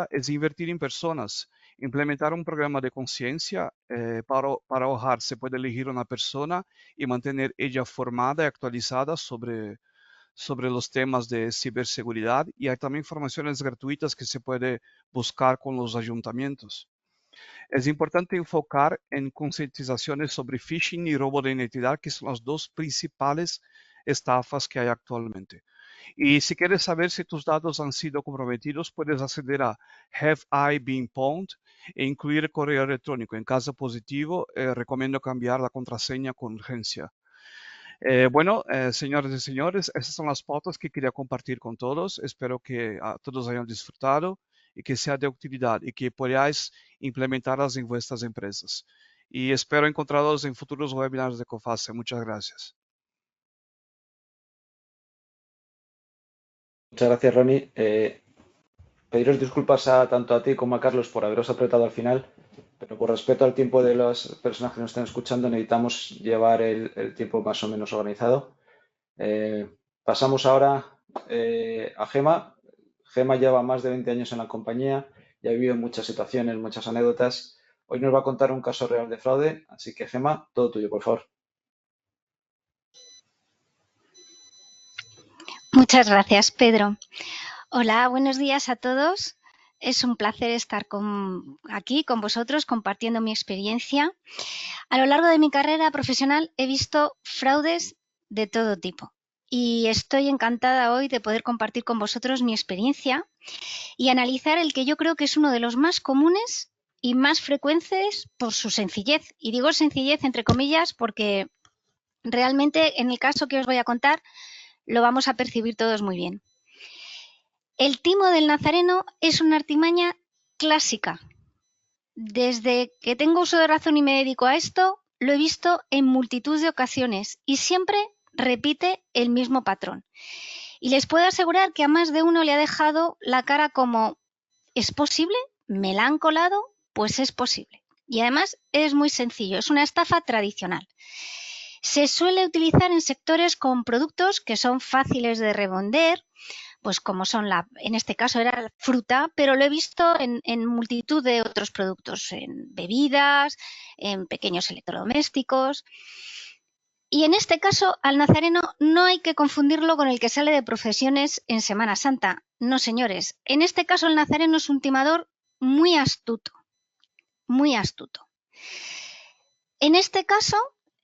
es invertir en personas. Implementar un programa de conciencia para ahorrar. Se puede elegir una persona y mantener ella formada y actualizada sobre los temas de ciberseguridad y hay también formaciones gratuitas que se puede buscar con los ayuntamientos. Es importante enfocar en concientizaciones sobre phishing y robo de identidad, que son las dos principales estafas que hay actualmente. Y si quieres saber si tus datos han sido comprometidos, puedes acceder a Have I Been Pwned e incluir el correo electrónico. En caso positivo, recomiendo cambiar la contraseña con urgencia. Bueno, señores y señores, esas son las pautas que quería compartir con todos. Espero que todos hayan disfrutado y que sea de utilidad y que podáis implementarlas en vuestras empresas. Y espero encontraros en futuros webinars de COFACE. Muchas gracias. Muchas gracias, Ronnie. Pediros disculpas tanto a ti como a Carlos por haberos apretado al final, pero por respeto al tiempo de las personas que nos están escuchando, necesitamos llevar el tiempo más o menos organizado. Pasamos ahora a Gema. Gema lleva más de 20 años en la compañía y ha vivido muchas situaciones, muchas anécdotas. Hoy nos va a contar un caso real de fraude, así que Gema, todo tuyo, por favor. Muchas gracias, Pedro. Hola, buenos días a todos. Es un placer estar aquí con vosotros compartiendo mi experiencia. A lo largo de mi carrera profesional he visto fraudes de todo tipo y estoy encantada hoy de poder compartir con vosotros mi experiencia y analizar el que yo creo que es uno de los más comunes y más frecuentes por su sencillez. Y digo sencillez entre comillas porque realmente en el caso que os voy a contar lo vamos a percibir todos muy bien. El timo del nazareno es una artimaña clásica. Desde que tengo uso de razón y me dedico a esto, lo he visto en multitud de ocasiones y siempre repite el mismo patrón. Y les puedo asegurar que a más de uno le ha dejado la cara como ¿es posible? ¿Me la han colado? Pues es posible. Y además es muy sencillo, es una estafa tradicional. Se suele utilizar en sectores con productos que son fáciles de revender, pues como son en este caso era la fruta, pero lo he visto en multitud de otros productos, en bebidas, en pequeños electrodomésticos. Y en este caso, al nazareno no hay que confundirlo con el que sale de procesiones en Semana Santa. No, señores. En este caso, el nazareno es un timador muy astuto. Muy astuto. En este caso,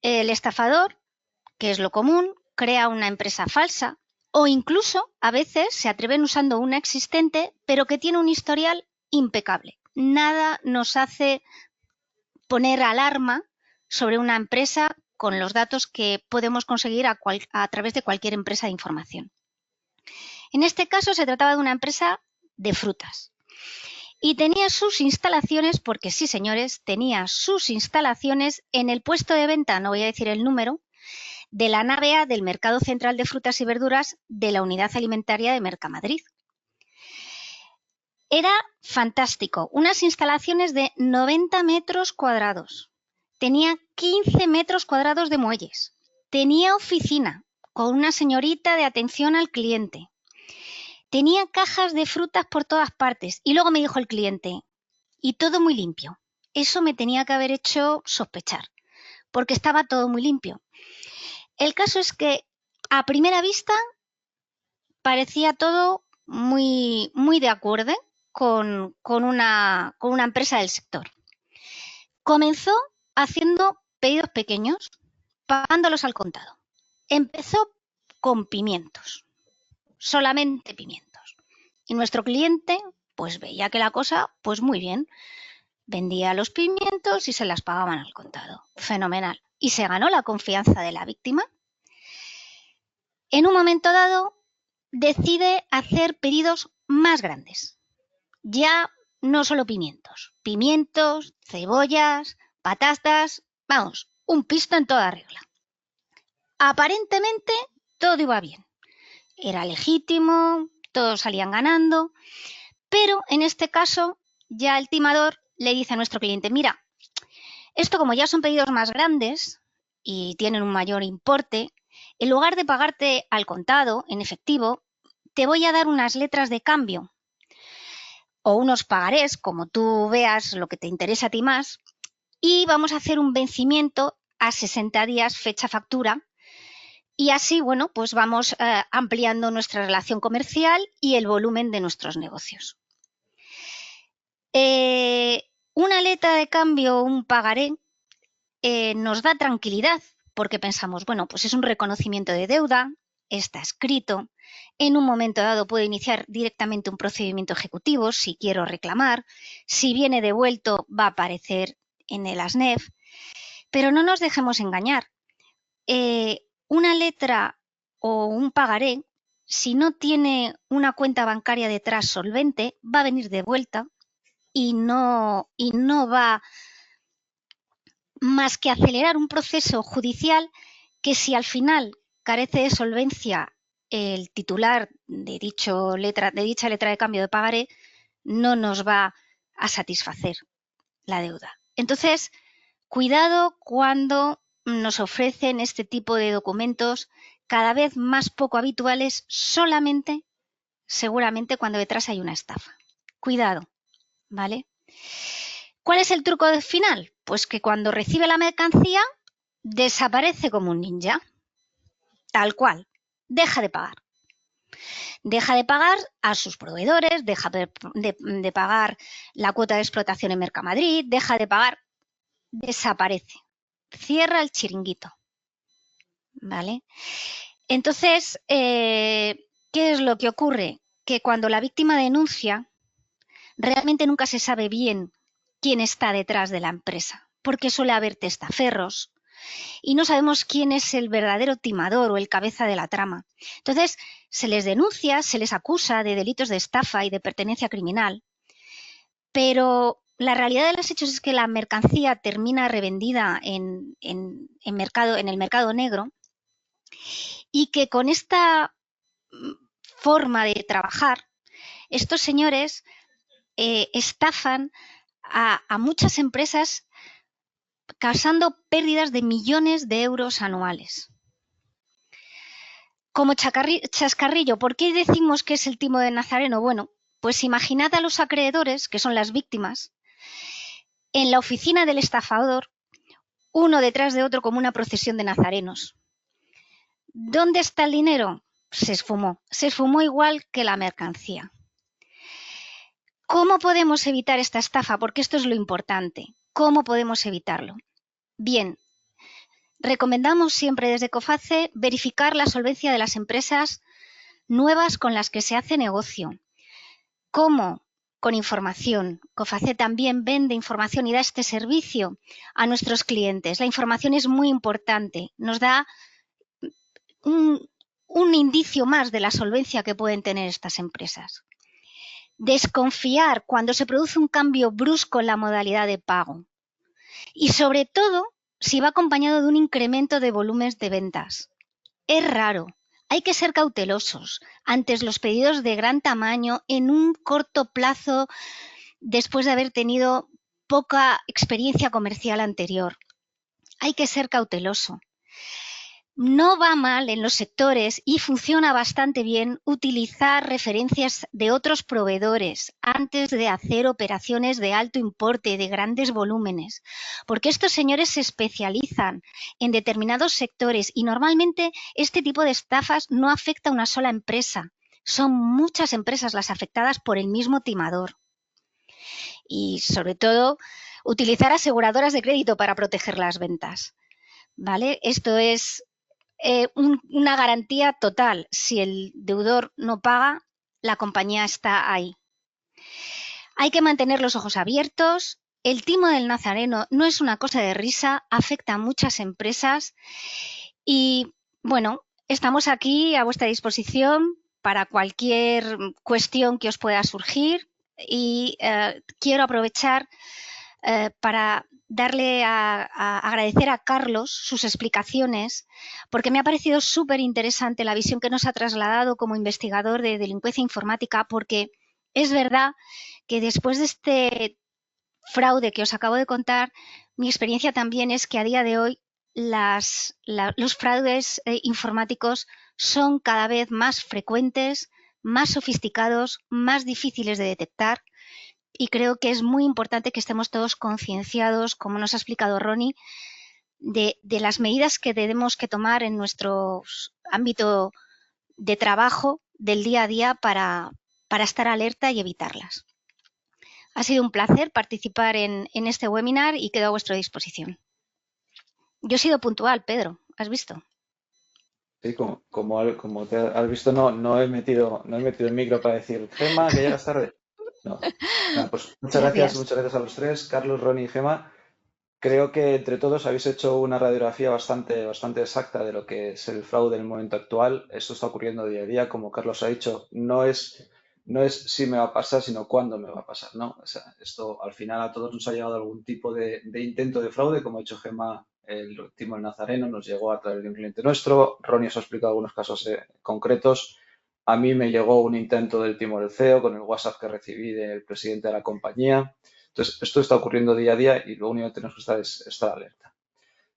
el estafador, que es lo común, crea una empresa falsa o incluso a veces se atreven usando una existente pero que tiene un historial impecable. Nada nos hace poner alarma sobre una empresa con los datos que podemos conseguir a través de cualquier empresa de información. En este caso se trataba de una empresa de frutas y tenía sus instalaciones, porque sí señores, tenía sus instalaciones en el puesto de venta, no voy a decir el número, de la nave A del Mercado Central de Frutas y Verduras de la Unidad Alimentaria de Mercamadrid. Era fantástico, unas instalaciones de 90 metros cuadrados. Tenía 15 metros cuadrados de muelles. Tenía oficina con una señorita de atención al cliente. Tenía cajas de frutas por todas partes. Y luego me dijo el cliente, y todo muy limpio. Eso me tenía que haber hecho sospechar, porque estaba todo muy limpio. El caso es que a primera vista parecía todo muy de acuerdo con una empresa del sector. Comenzó haciendo pedidos pequeños, pagándolos al contado. Empezó con pimientos, solamente pimientos. Y nuestro cliente pues veía que la cosa pues muy bien. Vendía los pimientos y se las pagaban al contado. Fenomenal. Y se ganó la confianza de la víctima. En un momento dado decide hacer pedidos más grandes. Ya no solo pimientos, cebollas, patatas, vamos, un pisto en toda regla. Aparentemente todo iba bien. Era legítimo, todos salían ganando, pero en este caso ya el timador le dice a nuestro cliente, mira, esto como ya son pedidos más grandes y tienen un mayor importe, en lugar de pagarte al contado, en efectivo, te voy a dar unas letras de cambio o unos pagarés, como tú veas lo que te interesa a ti más, y vamos a hacer un vencimiento a 60 días fecha factura y así, bueno, pues vamos ampliando nuestra relación comercial y el volumen de nuestros negocios. Una letra de cambio, un pagaré, nos da tranquilidad porque pensamos, bueno, pues es un reconocimiento de deuda, está escrito, en un momento dado puedo iniciar directamente un procedimiento ejecutivo si quiero reclamar, si viene devuelto va a aparecer en el ASNEF, pero no nos dejemos engañar. Una letra o un pagaré, si no tiene una cuenta bancaria detrás solvente, va a venir de vuelta y no va más que acelerar un proceso judicial que si al final carece de solvencia el titular de dicha letra de cambio de pagaré, no nos va a satisfacer la deuda. Entonces, cuidado cuando nos ofrecen este tipo de documentos cada vez más poco habituales solamente, seguramente, cuando detrás hay una estafa. Cuidado, ¿vale? ¿Cuál es el truco final? Pues que cuando recibe la mercancía desaparece como un ninja, tal cual, deja de pagar. Deja de pagar a sus proveedores, deja de pagar la cuota de explotación en Mercamadrid, deja de pagar, desaparece, cierra el chiringuito, ¿vale? Entonces, ¿qué es lo que ocurre? Que cuando la víctima denuncia, realmente nunca se sabe bien quién está detrás de la empresa, porque suele haber testaferros y no sabemos quién es el verdadero timador o el cabeza de la trama. Entonces, se les denuncia, se les acusa de delitos de estafa y de pertenencia criminal, pero la realidad de los hechos es que la mercancía termina revendida en el mercado negro y que con esta forma de trabajar, estos señores estafan a muchas empresas causando pérdidas de millones de euros anuales. Como chascarrillo, ¿por qué decimos que es el timo de Nazareno? Bueno, pues imaginad a los acreedores, que son las víctimas, en la oficina del estafador, uno detrás de otro como una procesión de nazarenos. ¿Dónde está el dinero? Se esfumó igual que la mercancía. ¿Cómo podemos evitar esta estafa? Porque esto es lo importante. ¿Cómo podemos evitarlo? Bien, recomendamos siempre desde COFACE verificar la solvencia de las empresas nuevas con las que se hace negocio. ¿Cómo? Con información. COFACE también vende información y da este servicio a nuestros clientes. La información es muy importante, nos da un indicio más de la solvencia que pueden tener estas empresas. Desconfiar cuando se produce un cambio brusco en la modalidad de pago. Y sobre todo, si va acompañado de un incremento de volúmenes de ventas. Es raro. Hay que ser cautelosos ante los pedidos de gran tamaño en un corto plazo después de haber tenido poca experiencia comercial anterior. Hay que ser cauteloso. No va mal en los sectores y funciona bastante bien utilizar referencias de otros proveedores antes de hacer operaciones de alto importe, de grandes volúmenes, porque estos señores se especializan en determinados sectores y normalmente este tipo de estafas no afecta a una sola empresa, son muchas empresas las afectadas por el mismo timador. Y sobre todo, utilizar aseguradoras de crédito para proteger las ventas, ¿vale? Esto es una garantía total. Si el deudor no paga, la compañía está ahí. Hay que mantener los ojos abiertos. El timo del Nazareno no es una cosa de risa, afecta a muchas empresas y, bueno, estamos aquí a vuestra disposición para cualquier cuestión que os pueda surgir y quiero aprovechar para darle a agradecer a Carlos sus explicaciones, porque me ha parecido súper interesante la visión que nos ha trasladado como investigador de delincuencia informática, porque es verdad que después de este fraude que os acabo de contar, mi experiencia también es que a día de hoy los fraudes informáticos son cada vez más frecuentes, más sofisticados, más difíciles de detectar. Y creo que es muy importante que estemos todos concienciados, como nos ha explicado Ronnie, de las medidas que tenemos que tomar en nuestro ámbito de trabajo del día a día para estar alerta y evitarlas. Ha sido un placer participar en este webinar y quedo a vuestra disposición. Yo he sido puntual, Pedro, ¿has visto? Sí, como te has visto, no he metido el micro para decir, Gemma, que llegas tarde. No. Nada, pues muchas gracias a los tres, Carlos, Ronnie y Gemma. Creo que entre todos habéis hecho una radiografía bastante exacta de lo que es el fraude en el momento actual. Esto está ocurriendo día a día, como Carlos ha dicho, no es si me va a pasar, sino cuándo me va a pasar, ¿no? O sea, esto al final a todos nos ha llegado algún tipo de intento de fraude, como ha dicho Gemma, el timo del Nazareno nos llegó a través de un cliente nuestro. Ronnie os ha explicado algunos casos concretos. A mí me llegó un intento del timo del CEO con el WhatsApp que recibí del presidente de la compañía. Entonces, esto está ocurriendo día a día y lo único que tenemos que estar es estar alerta.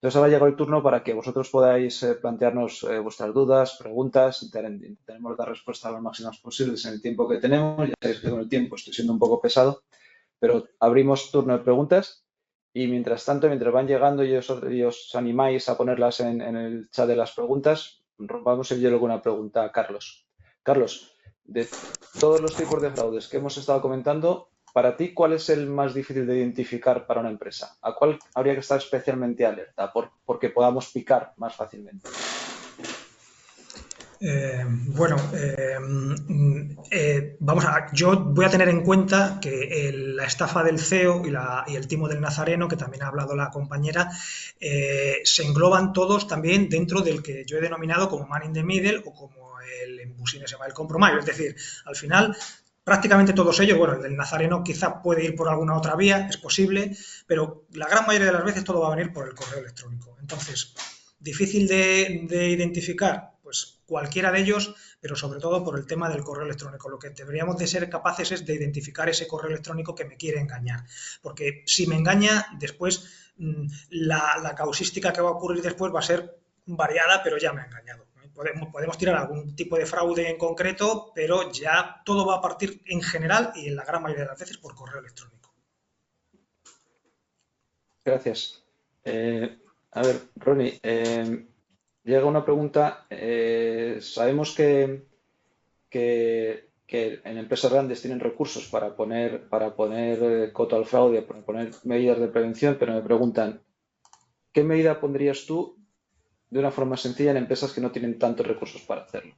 Entonces ahora llega el turno para que vosotros podáis plantearnos vuestras dudas, preguntas, intentaremos dar respuesta lo máximas posibles en el tiempo que tenemos. Ya sabéis que con el tiempo estoy siendo un poco pesado, pero abrimos turno de preguntas y mientras tanto, mientras van llegando y os animáis a ponerlas en el chat de las preguntas, rompamos el hielo con una pregunta a Carlos. Carlos, de todos los tipos de fraudes que hemos estado comentando, para ti, ¿cuál es el más difícil de identificar para una empresa? ¿A cuál habría que estar especialmente alerta porque podamos picar más fácilmente? Yo voy a tener en cuenta que la estafa del CEO y el timo del Nazareno, que también ha hablado la compañera, se engloban todos también dentro del que yo he denominado como man in the middle o como el embusine se llama el compromiso. Es decir, al final prácticamente todos ellos, bueno, el del Nazareno quizá puede ir por alguna otra vía, es posible, pero la gran mayoría de las veces todo va a venir por el correo electrónico. Entonces, difícil de identificar, pues cualquiera de ellos, pero sobre todo por el tema del correo electrónico. Lo que deberíamos de ser capaces es de identificar ese correo electrónico que me quiere engañar, porque si me engaña, después la causística que va a ocurrir después va a ser variada, pero ya me ha engañado. Podemos tirar algún tipo de fraude en concreto, pero ya todo va a partir en general y en la gran mayoría de las veces por correo electrónico. Gracias. A ver, Ronnie, llega una pregunta. Sabemos que en empresas grandes tienen recursos para poner coto al fraude, para poner medidas de prevención, pero me preguntan, ¿qué medida pondrías tú de una forma sencilla en empresas que no tienen tantos recursos para hacerlo?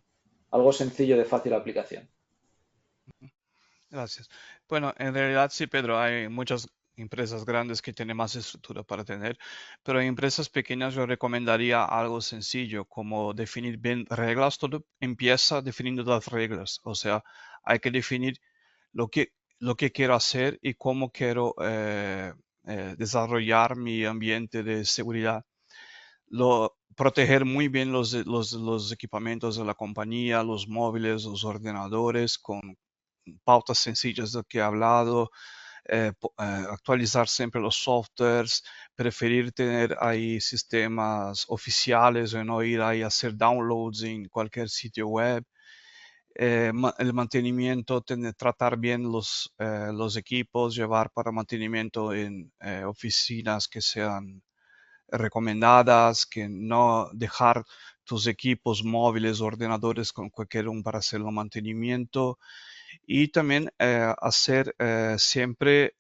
Algo sencillo de fácil aplicación. Gracias. Bueno, en realidad sí, Pedro, hay muchas empresas grandes que tienen más estructura para tener, pero en empresas pequeñas yo recomendaría algo sencillo, como definir bien reglas. Todo empieza definiendo las reglas, o sea, hay que definir lo que quiero hacer y cómo quiero desarrollar mi ambiente de seguridad. Proteger muy bien los equipamientos de la compañía, los móviles, los ordenadores, con pautas sencillas de que he hablado, actualizar siempre los softwares, preferir tener ahí sistemas oficiales o no ir ahí a hacer downloads en cualquier sitio web. El mantenimiento, tratar bien los equipos, llevar para mantenimiento en oficinas que sean recomendadas, que no dejar tus equipos móviles, ordenadores con cualquier uno para hacer el mantenimiento. Y también hacer siempre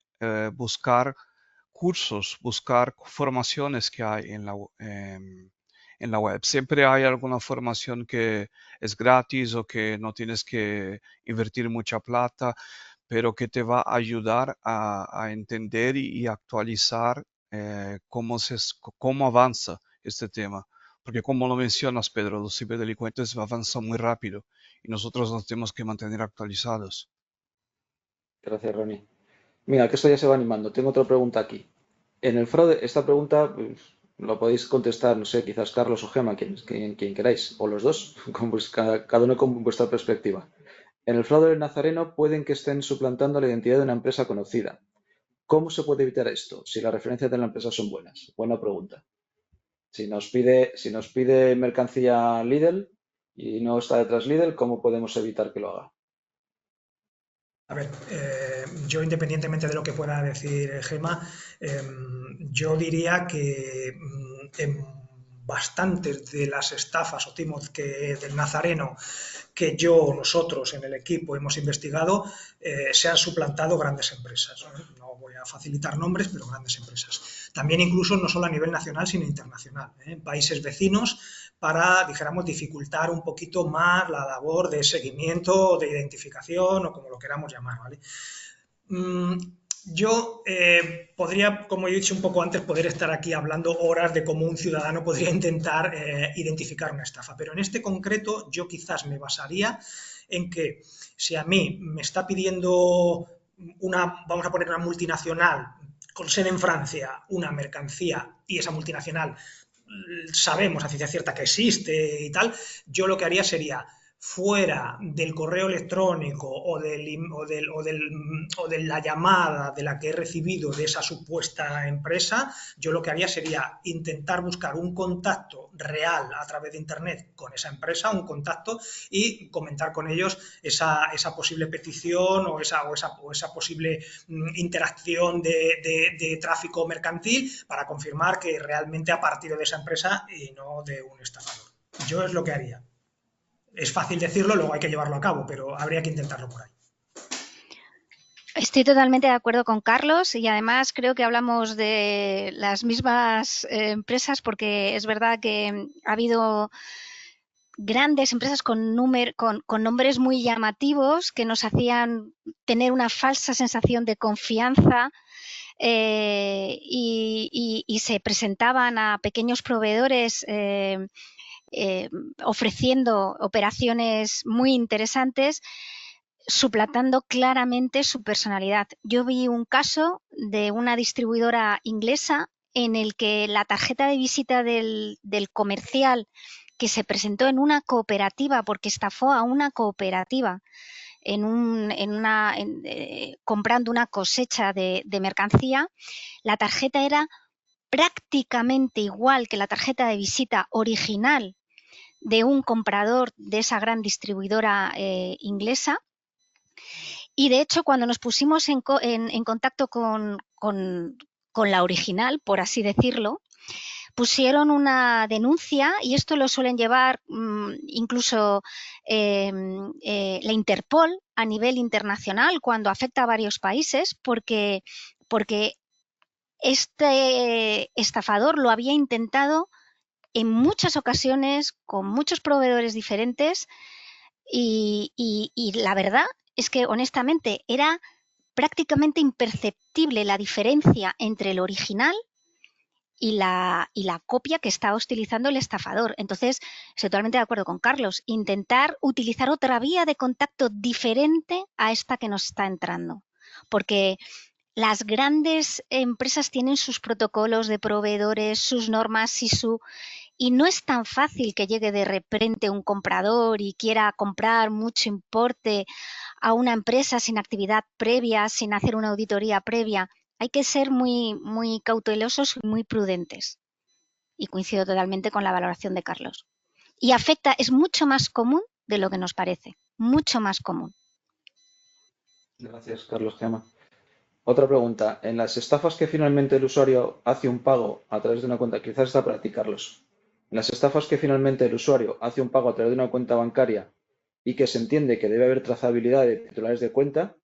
buscar cursos, buscar formaciones que hay en la web. Siempre hay alguna formación que es gratis o que no tienes que invertir mucha plata, pero que te va a ayudar a entender y actualizar cómo avanza este tema. Porque como lo mencionas, Pedro, los ciberdelincuentes avanzan muy rápido y nosotros nos tenemos que mantener actualizados. Gracias, Ronnie. Mira, que esto ya se va animando. Tengo otra pregunta aquí. En el fraude, esta pregunta pues, lo podéis contestar, no sé, quizás Carlos o Gemma, quien queráis, o los dos, cada uno con vuestra perspectiva. En el fraude del Nazareno pueden que estén suplantando la identidad de una empresa conocida. ¿Cómo se puede evitar esto si las referencias de la empresa son buenas? Buena pregunta. Si nos pide mercancía Lidl y no está detrás Lidl, ¿cómo podemos evitar que lo haga? A ver, yo independientemente de lo que pueda decir Gemma, yo diría que en bastantes de las estafas o timos del Nazareno que nosotros en el equipo hemos investigado, se han suplantado grandes empresas. No voy a facilitar nombres, pero grandes empresas. También incluso no solo a nivel nacional, sino internacional. Países vecinos para, dijéramos, dificultar un poquito más la labor de seguimiento, de identificación o como lo queramos llamar, ¿vale? Yo podría, como he dicho un poco antes, poder estar aquí hablando horas de cómo un ciudadano podría intentar identificar una estafa, pero en este concreto yo quizás me basaría en que si a mí me está pidiendo vamos a poner una multinacional con sede en Francia, una mercancía y esa multinacional sabemos a ciencia cierta que existe y tal, yo lo que haría sería fuera del correo electrónico o de la llamada de la que he recibido de esa supuesta empresa, yo lo que haría sería intentar buscar un contacto real a través de Internet con esa empresa, un contacto, y comentar con ellos esa posible petición o esa posible interacción de tráfico mercantil para confirmar que realmente ha partido de esa empresa y no de un estafador. Yo es lo que haría. Es fácil decirlo, luego hay que llevarlo a cabo, pero habría que intentarlo por ahí. Estoy totalmente de acuerdo con Carlos y además creo que hablamos de las mismas empresas, porque es verdad que ha habido grandes empresas con nombres muy llamativos que nos hacían tener una falsa sensación de confianza y se presentaban a pequeños proveedores ofreciendo operaciones muy interesantes, suplantando claramente su personalidad. Yo vi un caso de una distribuidora inglesa en el que la tarjeta de visita del comercial que se presentó en una cooperativa, porque estafó a una cooperativa comprando una cosecha de mercancía, la tarjeta era prácticamente igual que la tarjeta de visita original de un comprador de esa gran distribuidora inglesa. Y de hecho, cuando nos pusimos en contacto con la original, por así decirlo, pusieron una denuncia, y esto lo suelen llevar incluso la Interpol a nivel internacional cuando afecta a varios países, porque este estafador lo había intentado en muchas ocasiones con muchos proveedores diferentes y la verdad es que honestamente era prácticamente imperceptible la diferencia entre el original y la copia que estaba utilizando el estafador. Entonces, estoy totalmente de acuerdo con Carlos, intentar utilizar otra vía de contacto diferente a esta que nos está entrando, porque las grandes empresas tienen sus protocolos de proveedores, sus normas y no es tan fácil que llegue de repente un comprador y quiera comprar mucho importe a una empresa sin actividad previa, sin hacer una auditoría previa. Hay que ser muy, muy cautelosos y muy prudentes. Y coincido totalmente con la valoración de Carlos. Y es mucho más común de lo que nos parece. Mucho más común. Gracias, Carlos Gema. Otra pregunta. En las estafas que finalmente el usuario hace un pago a través de una cuenta, quizás está para ti, Carlos. En las estafas que finalmente el usuario hace un pago a través de una cuenta bancaria y que se entiende que debe haber trazabilidad de titulares de cuenta,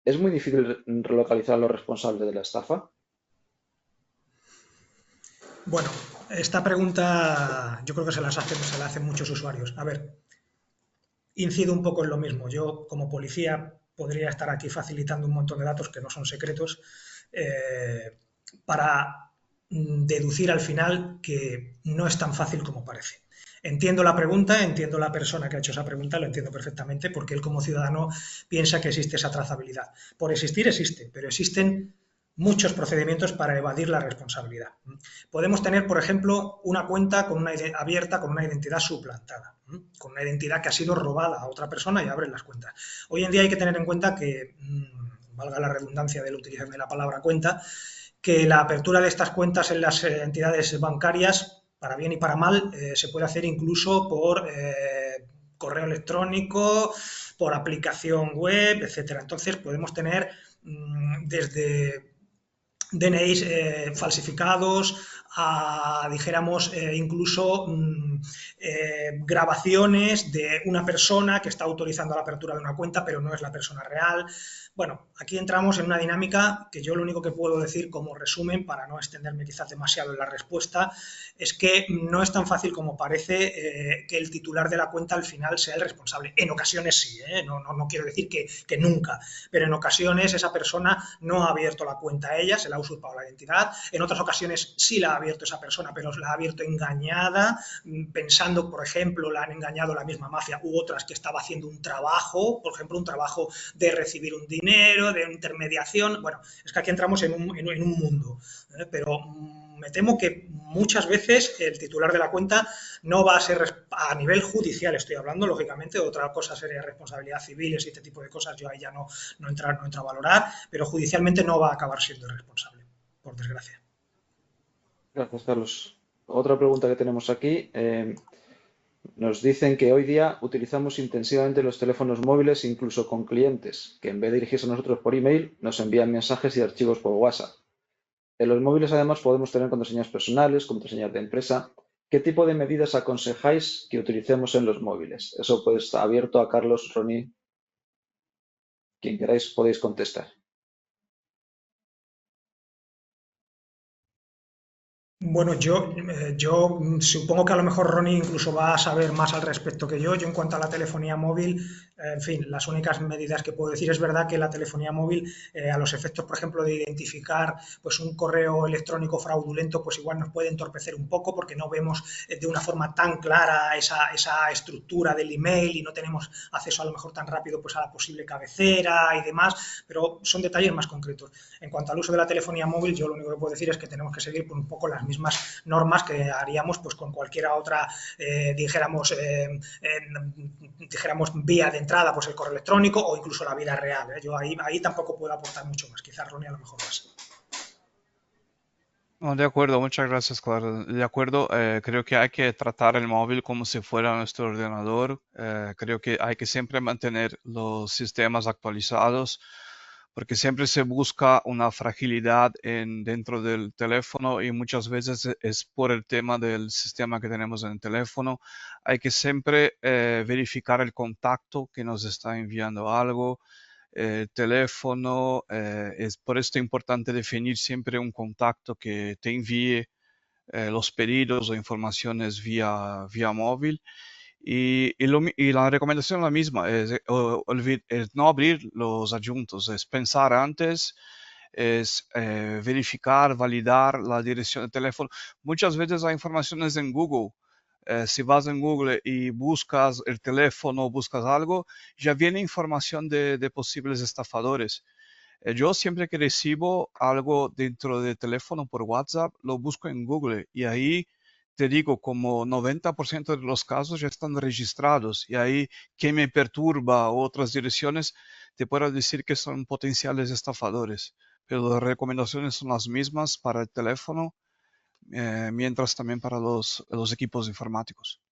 ¿es muy difícil relocalizar a los responsables de la estafa? Bueno, esta pregunta yo creo que se la hacen muchos usuarios. A ver, incido un poco en lo mismo. Yo, como policía, podría estar aquí facilitando un montón de datos que no son secretos para deducir al final que no es tan fácil como parece. Entiendo la pregunta, entiendo la persona que ha hecho esa pregunta, lo entiendo perfectamente, porque él como ciudadano piensa que existe esa trazabilidad. Por existir existe, pero existen muchos procedimientos para evadir la responsabilidad. Podemos tener, por ejemplo, una cuenta abierta con una identidad suplantada, con una identidad que ha sido robada a otra persona y abren las cuentas. Hoy en día hay que tener en cuenta que, valga la redundancia del utilizar de la palabra cuenta, que la apertura de estas cuentas en las entidades bancarias, para bien y para mal, se puede hacer incluso por correo electrónico, por aplicación web, etcétera. Entonces podemos tener desde DNIs falsificados a, dijéramos, incluso grabaciones de una persona que está autorizando la apertura de una cuenta, pero no es la persona real. Bueno, aquí entramos en una dinámica que yo lo único que puedo decir como resumen, para no extenderme quizás demasiado en la respuesta, es que no es tan fácil como parece que el titular de la cuenta al final sea el responsable. En ocasiones sí, no quiero decir que nunca, pero en ocasiones esa persona no ha abierto la cuenta a ella, se la ha usurpado la identidad. En otras ocasiones sí la ha abierto esa persona, pero la ha abierto engañada, pensando, por ejemplo, la han engañado la misma mafia u otras que estaba haciendo un trabajo, por ejemplo, un trabajo de recibir un dinero, de intermediación. Bueno, es que aquí entramos en un mundo, pero me temo que muchas veces el titular de la cuenta no va a ser, a nivel judicial estoy hablando, lógicamente, otra cosa sería responsabilidad civil, este tipo de cosas, yo ahí ya no entro a valorar, pero judicialmente no va a acabar siendo responsable, por desgracia. Gracias, Carlos. Otra pregunta que tenemos aquí. Nos dicen que hoy día utilizamos intensivamente los teléfonos móviles, incluso con clientes, que en vez de dirigirse a nosotros por email, nos envían mensajes y archivos por WhatsApp. En los móviles, además, podemos tener contraseñas personales, contraseñas de empresa. ¿Qué tipo de medidas aconsejáis que utilicemos en los móviles? Eso pues está abierto a Carlos, Ronnie. Quien queráis podéis contestar. Bueno, yo supongo que a lo mejor Ronnie incluso va a saber más al respecto que yo. Yo en cuanto a la telefonía móvil, en fin, las únicas medidas que puedo decir, es verdad que la telefonía móvil, a los efectos, por ejemplo, de identificar pues un correo electrónico fraudulento, pues igual nos puede entorpecer un poco porque no vemos de una forma tan clara esa estructura del email y no tenemos acceso a lo mejor tan rápido pues a la posible cabecera y demás, pero son detalles más concretos. En cuanto al uso de la telefonía móvil, yo lo único que puedo decir es que tenemos que seguir por un poco las mismas normas que haríamos pues con cualquiera otra, dijéramos vía de entrada, pues el correo electrónico o incluso la vida real. Yo ahí tampoco puedo aportar mucho más. Quizás Ronnie a lo mejor más. No, de acuerdo, muchas gracias, claro. De acuerdo, creo que hay que tratar el móvil como si fuera nuestro ordenador. Creo que hay que siempre mantener los sistemas actualizados, porque siempre se busca una fragilidad dentro del teléfono y muchas veces es por el tema del sistema que tenemos en el teléfono. Hay que siempre verificar el contacto que nos está enviando algo. Teléfono, es por esto importante definir siempre un contacto que te envíe los pedidos o informaciones vía móvil. Y la recomendación es la misma, es no abrir los adjuntos, es pensar antes, es verificar, validar la dirección de teléfono. Muchas veces hay informaciones en Google. Si vas en Google y buscas el teléfono, buscas algo, ya viene información de posibles estafadores. Yo siempre que recibo algo dentro del teléfono por WhatsApp, lo busco en Google y ahí te digo, como 90% de los casos ya están registrados y ahí que me perturba otras direcciones, te puedo decir que son potenciales estafadores. Pero las recomendaciones son las mismas para el teléfono, mientras también para los equipos informáticos.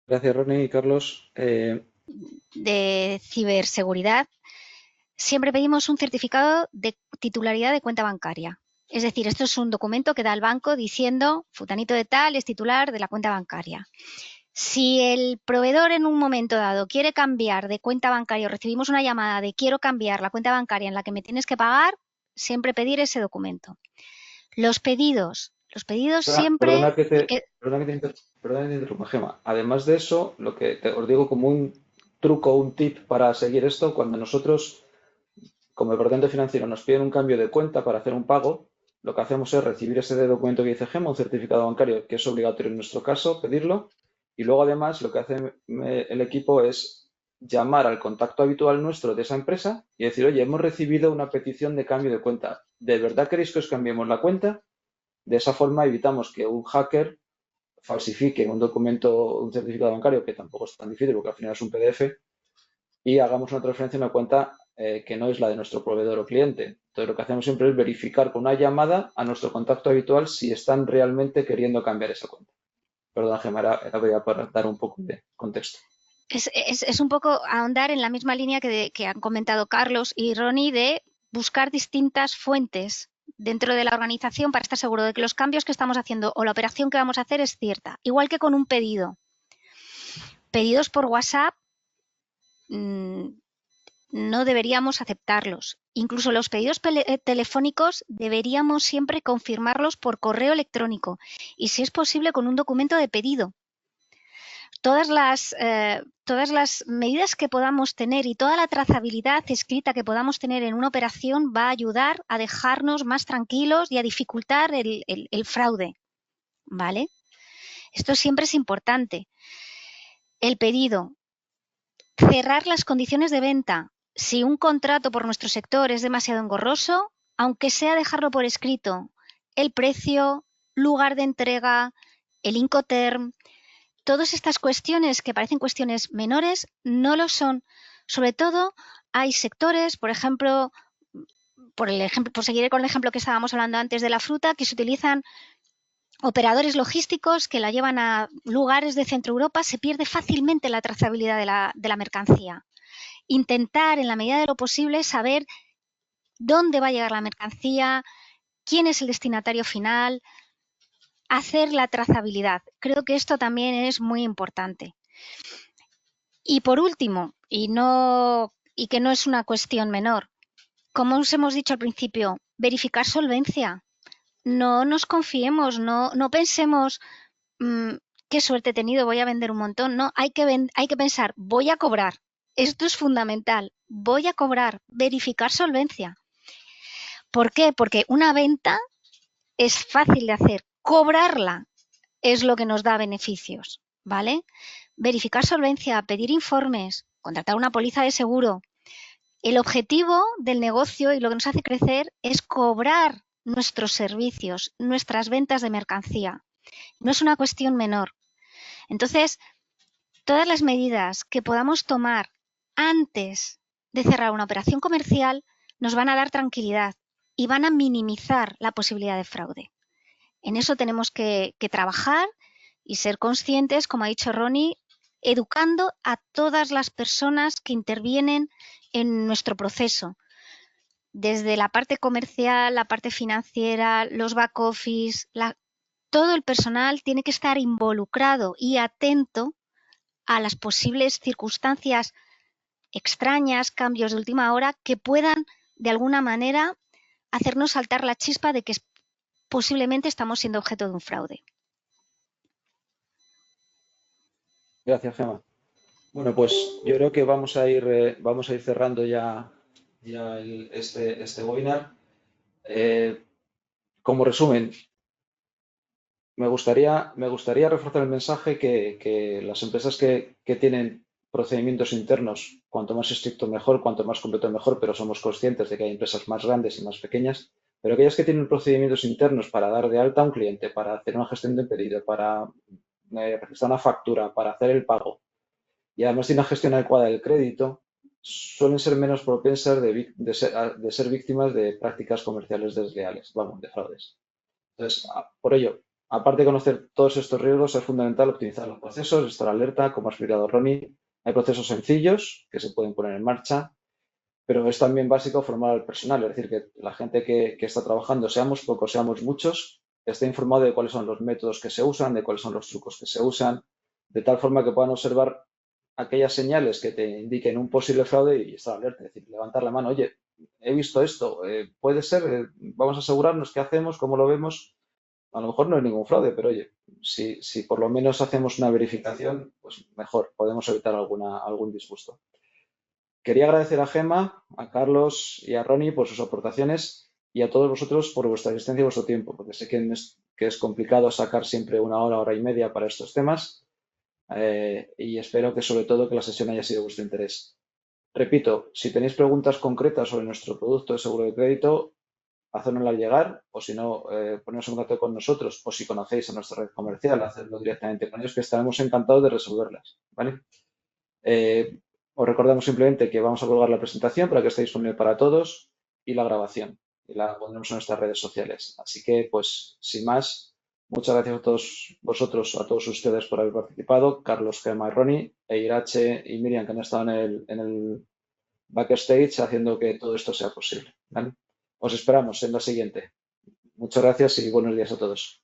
Gracias, Ronnie y Carlos. De ciberseguridad, siempre pedimos un certificado de titularidad de cuenta bancaria. Es decir, esto es un documento que da el banco diciendo futanito de tal es titular de la cuenta bancaria. Si el proveedor en un momento dado quiere cambiar de cuenta bancaria o recibimos una llamada de quiero cambiar la cuenta bancaria en la que me tienes que pagar, siempre pedir ese documento. Los pedidos siempre... Perdona que te interrumpa, Gemma. Además de eso, lo que os digo como un truco, un tip para seguir esto, cuando nosotros, como departamento financiero, nos piden un cambio de cuenta para hacer un pago, lo que hacemos es recibir ese documento que dice Gemma, un certificado bancario, que es obligatorio en nuestro caso, pedirlo, y luego además lo que hace el equipo es llamar al contacto habitual nuestro de esa empresa y decir, oye, hemos recibido una petición de cambio de cuenta. ¿De verdad queréis que os cambiemos la cuenta? De esa forma evitamos que un hacker falsifique un documento, un certificado bancario, que tampoco es tan difícil porque al final es un PDF, y hagamos una transferencia a una cuenta que no es la de nuestro proveedor o cliente. Entonces lo que hacemos siempre es verificar con una llamada a nuestro contacto habitual si están realmente queriendo cambiar esa cuenta. Perdón, Gemma, era para dar un poco de contexto. Es un poco ahondar en la misma línea que han comentado Carlos y Ronnie de buscar distintas fuentes dentro de la organización para estar seguro de que los cambios que estamos haciendo o la operación que vamos a hacer es cierta. Igual que con un pedido. Pedidos por WhatsApp no deberíamos aceptarlos. Incluso los pedidos telefónicos deberíamos siempre confirmarlos por correo electrónico y, si es posible, con un documento de pedido. Todas las medidas que podamos tener y toda la trazabilidad escrita que podamos tener en una operación va a ayudar a dejarnos más tranquilos y a dificultar el fraude, ¿vale? Esto siempre es importante. El pedido. Cerrar las condiciones de venta. Si un contrato por nuestro sector es demasiado engorroso, aunque sea dejarlo por escrito, el precio, lugar de entrega, el Incoterm, todas estas cuestiones que parecen cuestiones menores no lo son. Sobre todo hay sectores, por ejemplo, por seguir con el ejemplo que estábamos hablando antes de la fruta, que se utilizan operadores logísticos que la llevan a lugares de Centro Europa, se pierde fácilmente la trazabilidad de la mercancía. Intentar, en la medida de lo posible, saber dónde va a llegar la mercancía, quién es el destinatario final, hacer la trazabilidad. Creo que esto también es muy importante. Y por último, y que no es una cuestión menor, como os hemos dicho al principio, verificar solvencia. No nos confiemos, no pensemos qué suerte he tenido, voy a vender un montón. No, hay que pensar, voy a cobrar. Esto es fundamental. Voy a cobrar, verificar solvencia. ¿Por qué? Porque una venta es fácil de hacer. Cobrarla es lo que nos da beneficios, ¿vale? Verificar solvencia, pedir informes, contratar una póliza de seguro. El objetivo del negocio y lo que nos hace crecer es cobrar nuestros servicios, nuestras ventas de mercancía. No es una cuestión menor. Entonces, todas las medidas que podamos tomar antes de cerrar una operación comercial nos van a dar tranquilidad y van a minimizar la posibilidad de fraude. En eso tenemos que trabajar y ser conscientes, como ha dicho Ronnie, educando a todas las personas que intervienen en nuestro proceso. Desde la parte comercial, la parte financiera, los back office, todo el personal tiene que estar involucrado y atento a las posibles circunstancias extrañas, cambios de última hora que puedan de alguna manera hacernos saltar la chispa de que posiblemente estamos siendo objeto de un fraude. Gracias, Gemma. Bueno, pues yo creo que vamos a ir cerrando ya este webinar. Como resumen, me gustaría reforzar el mensaje que las empresas que tienen procedimientos internos, cuanto más estricto mejor, cuanto más completo mejor, pero somos conscientes de que hay empresas más grandes y más pequeñas, pero aquellas que tienen procedimientos internos para dar de alta a un cliente, para hacer una gestión de pedido, para registrar una factura, para hacer el pago, y además tiene una gestión adecuada del crédito, suelen ser menos propensas de ser víctimas de prácticas comerciales desleales, vamos, de fraudes. Entonces, por ello, aparte de conocer todos estos riesgos, es fundamental optimizar los procesos, estar alerta, como ha explicado Ronnie. Hay procesos sencillos que se pueden poner en marcha, pero es también básico formar al personal, es decir, que la gente que está trabajando, seamos pocos, seamos muchos, esté informado de cuáles son los métodos que se usan, de cuáles son los trucos que se usan, de tal forma que puedan observar aquellas señales que te indiquen un posible fraude y estar alerta, es decir, levantar la mano, oye, he visto esto, puede ser, vamos a asegurarnos qué hacemos, cómo lo vemos. A lo mejor no es ningún fraude, pero oye, si por lo menos hacemos una verificación, pues mejor, podemos evitar algún disgusto. Quería agradecer a Gemma, a Carlos y a Ronnie por sus aportaciones y a todos vosotros por vuestra asistencia y vuestro tiempo, porque sé que es complicado sacar siempre una hora y media para estos temas y espero que sobre todo que la sesión haya sido de vuestro interés. Repito, si tenéis preguntas concretas sobre nuestro producto de seguro de crédito, hacérnoslas llegar o si no, poneros en contacto con nosotros o si conocéis a nuestra red comercial, hacerlo directamente con ellos que estaremos encantados de resolverlas, ¿vale? Os recordamos simplemente que vamos a colgar la presentación para que esté disponible para todos y la grabación y la pondremos en nuestras redes sociales. Así que, pues, sin más, muchas gracias a todos vosotros, a todos ustedes por haber participado, Carlos, Gemma y Ronnie, e Irache y Miriam que han estado en el backstage haciendo que todo esto sea posible, ¿vale? Os esperamos en la siguiente. Muchas gracias y buenos días a todos.